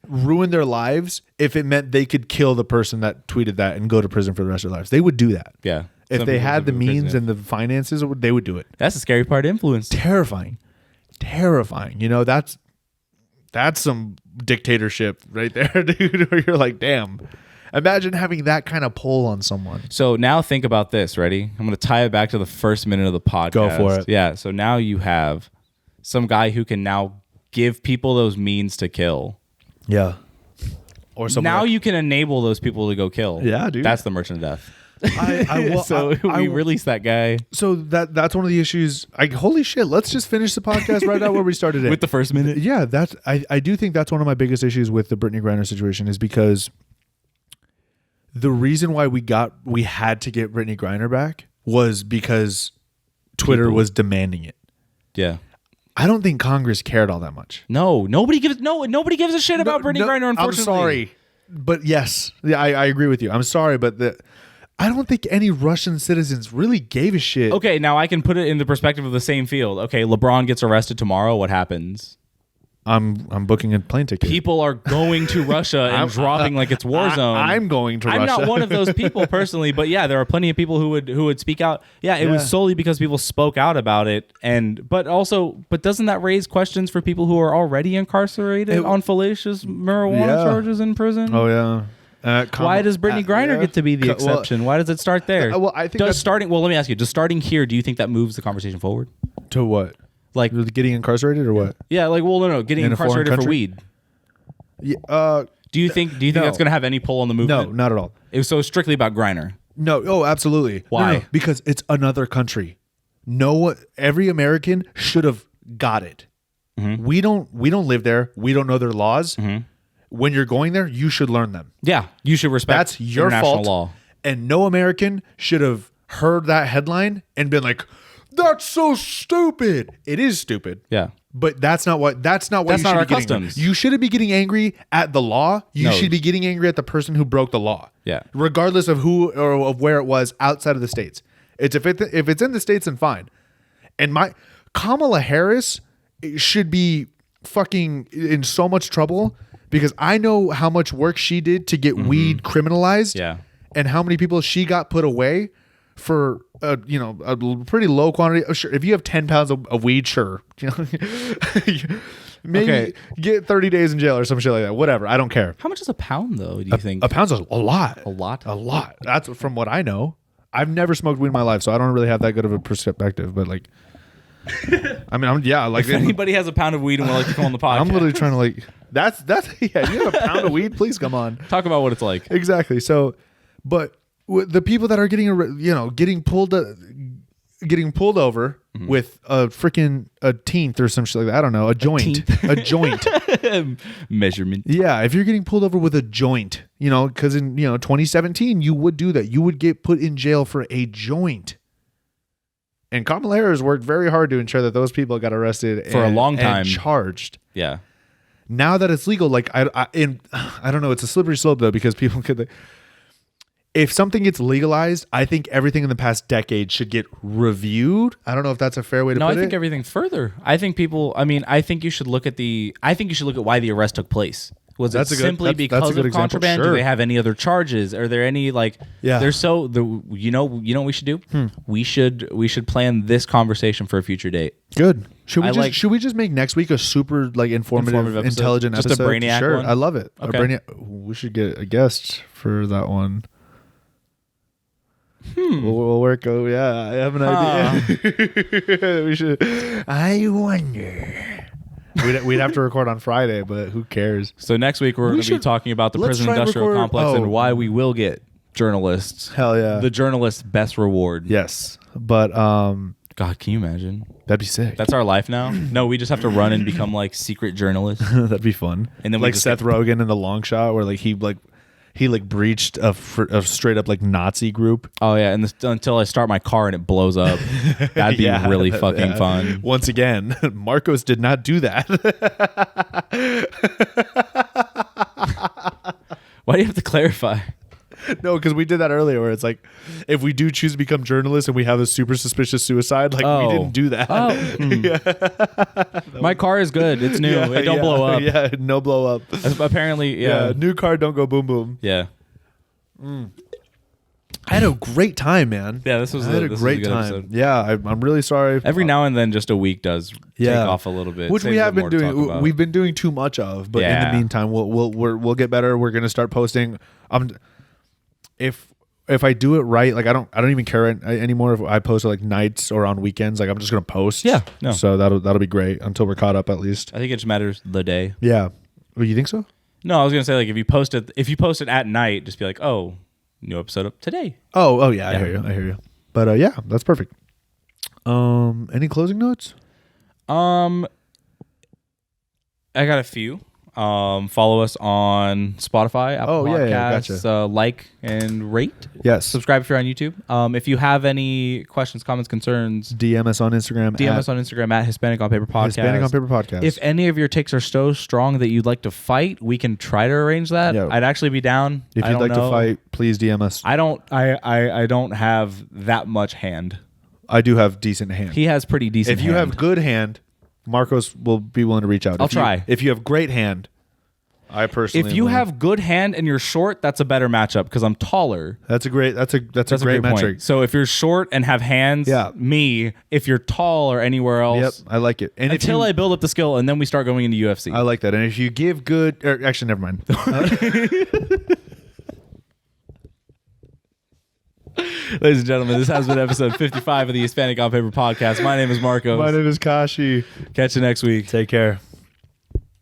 ruin their lives if it meant they could kill the person that tweeted that and go to prison for the rest of their lives. They would do that. Yeah. If they had the means and the finances, they would do it. That's the scary part. Influence. Terrifying. You know, that's some dictatorship right there, dude. Where you're like, damn. Imagine having that kind of pull on someone. So now think about this. Ready? I'm going to tie it back to the first minute of the podcast. Go for it. Yeah. So now you have some guy who can now give people those means to kill. Yeah. Or now you can enable those people to go kill. Yeah, dude. That's the merchant of death. We released that guy. So that's one of the issues. Holy shit! Let's just finish the podcast right now where we started it with the first minute. Yeah, I do think that's one of my biggest issues with the Brittany Griner situation is because the reason why we had to get Brittany Griner back was because Twitter was demanding it. Yeah. I don't think Congress cared all that much. Nobody gives a shit about Brittany Griner. Unfortunately, I'm sorry, but yes, yeah, I agree with you. I'm sorry, but I don't think any Russian citizens really gave a shit. Okay, now I can put it in the perspective of the same field. Okay, LeBron gets arrested tomorrow. What happens? I'm booking a plane ticket. People are going to Russia and dropping like it's war zone. I'm going to Russia. I'm not one of those people personally, but yeah, there are plenty of people who would speak out. Yeah, it was solely because people spoke out about it, but doesn't that raise questions for people who are already incarcerated on fallacious marijuana charges in prison? Oh yeah. Why does Brittany Griner get to be the exception? Why does it start there? I think let me ask you, does starting here, do you think that moves the conversation forward? To what? Like getting incarcerated or what? Yeah, no, getting incarcerated for weed. Yeah, do you think that's going to have any pull on the movement? No, not at all. It was so strictly about Griner. No, absolutely. Why? No, because it's another country. Every American should have got it. Mm-hmm. We don't live there. We don't know their laws. Mm-hmm. When you're going there, you should learn them. Yeah, you should respect. That's your fault. Law. And no American should have heard that headline and been like, "That's so stupid." It is stupid. Yeah, but that's not our customs. You shouldn't be getting angry at the law. You should be getting angry at the person who broke the law. Yeah, regardless of who or of where it was outside of the states. If it's in the states, then fine. And Kamala Harris should be fucking in so much trouble. Because I know how much work she did to get weed criminalized, and how many people she got put away for a pretty low quantity. Oh, sure, if you have 10 pounds of weed, sure, maybe get 30 days in jail or some shit like that. Whatever, I don't care. How much is a pound though? Do you think a pound's a lot? A lot. That's from what I know. I've never smoked weed in my life, so I don't really have that good of a perspective. But like, I mean, if anybody has a pound of weed and would like to come on the podcast, I'm literally trying to that's yeah. You have a pound of weed, please come on. Talk about what it's like. Exactly. So, but the people that are getting pulled over with a freaking teenth or some shit like that. I don't know, a joint. Measurement. Yeah, if you're getting pulled over with a joint, because in 2017 you would do that. You would get put in jail for a joint. And Kamala Harris worked very hard to ensure that those people got arrested for a long time and charged. Yeah. Now that it's legal, I don't know, it's a slippery slope though, because people could. If something gets legalized, I think everything in the past decade should get reviewed. I don't know if that's a fair way to put it. No, I think everything further. I think you should look at why the arrest took place. Was it simply because of contraband? Sure. Do they have any other charges? Are there any They're you know what we should do? We should plan this conversation for a future date. Good. Should we just make next week a super informative episode? Intelligent just episode? Just a Brainiac sure, one? I love it. Okay. We should get a guest for that one. We'll work. Oh yeah, I have an idea. We should. I wonder. We'd have to record on Friday, but who cares? So next week we're going to be talking about the prison industrial complex and why we will get journalists. Hell yeah. The journalist's best reward. Yes. But God, can you imagine? That'd be sick. That's our life now? No, we just have to run and become secret journalists. That'd be fun. And then Seth Rogen in The Long Shot where he breached a straight up Nazi group. Oh yeah, and until I start my car and it blows up. That'd be really fucking fun. Once again, Marcos did not do that. Why do you have to clarify? No, because we did that earlier where it's if we do choose to become journalists and we have a super suspicious suicide, we didn't do that. My car is good. It's new. It don't blow up. Yeah, no blow up. Apparently, yeah. New car don't go boom boom. Yeah. I had a great time, man. Yeah, this was a great time. Episode. Yeah, I'm really sorry. Every now and then, just a week does take off a little bit, which we have been doing. We've been doing too much of, but in the meantime, we'll get better. We're gonna start posting. If I do it right, like I don't even care anymore if I post it like nights or on weekends. Like I'm just gonna post. Yeah, no. So that'll be great until we're caught up at least. I think it just matters the day. Yeah. Oh, you think so? No, I was gonna say like if you post it at night, just be like, oh, new episode up today. Oh yeah, I hear you. But yeah, that's perfect. Any closing notes? I got a few. Follow us on Spotify, Apple Podcasts, gotcha. Like and rate. Yes. Subscribe if you're on YouTube. If you have any questions, comments, concerns, DM us on Instagram. at Hispanic on Paper Podcast. Hispanic on Paper Podcast. If any of your takes are so strong that you'd like to fight, we can try to arrange that. Yeah. I'd actually be down. If you'd like to fight, please DM us. I don't have that much hand. I do have decent hand. He has pretty decent hand. If you have good hand, Marcos will be willing to reach out. I'll try. If you have great hand, I personally. If you have good hand and you're short, that's a better matchup because I'm taller. That's a great metric. Point. So if you're short and have hands, me. If you're tall or anywhere else, yep, I like it. And until I build up the skill, and then we start going into UFC. I like that. And if you give good, actually, never mind. Ladies and gentlemen, this has been episode 55 of the Hispanic on Paper podcast. My name is Marcos. My name is Kashi. Catch you next week. Take care.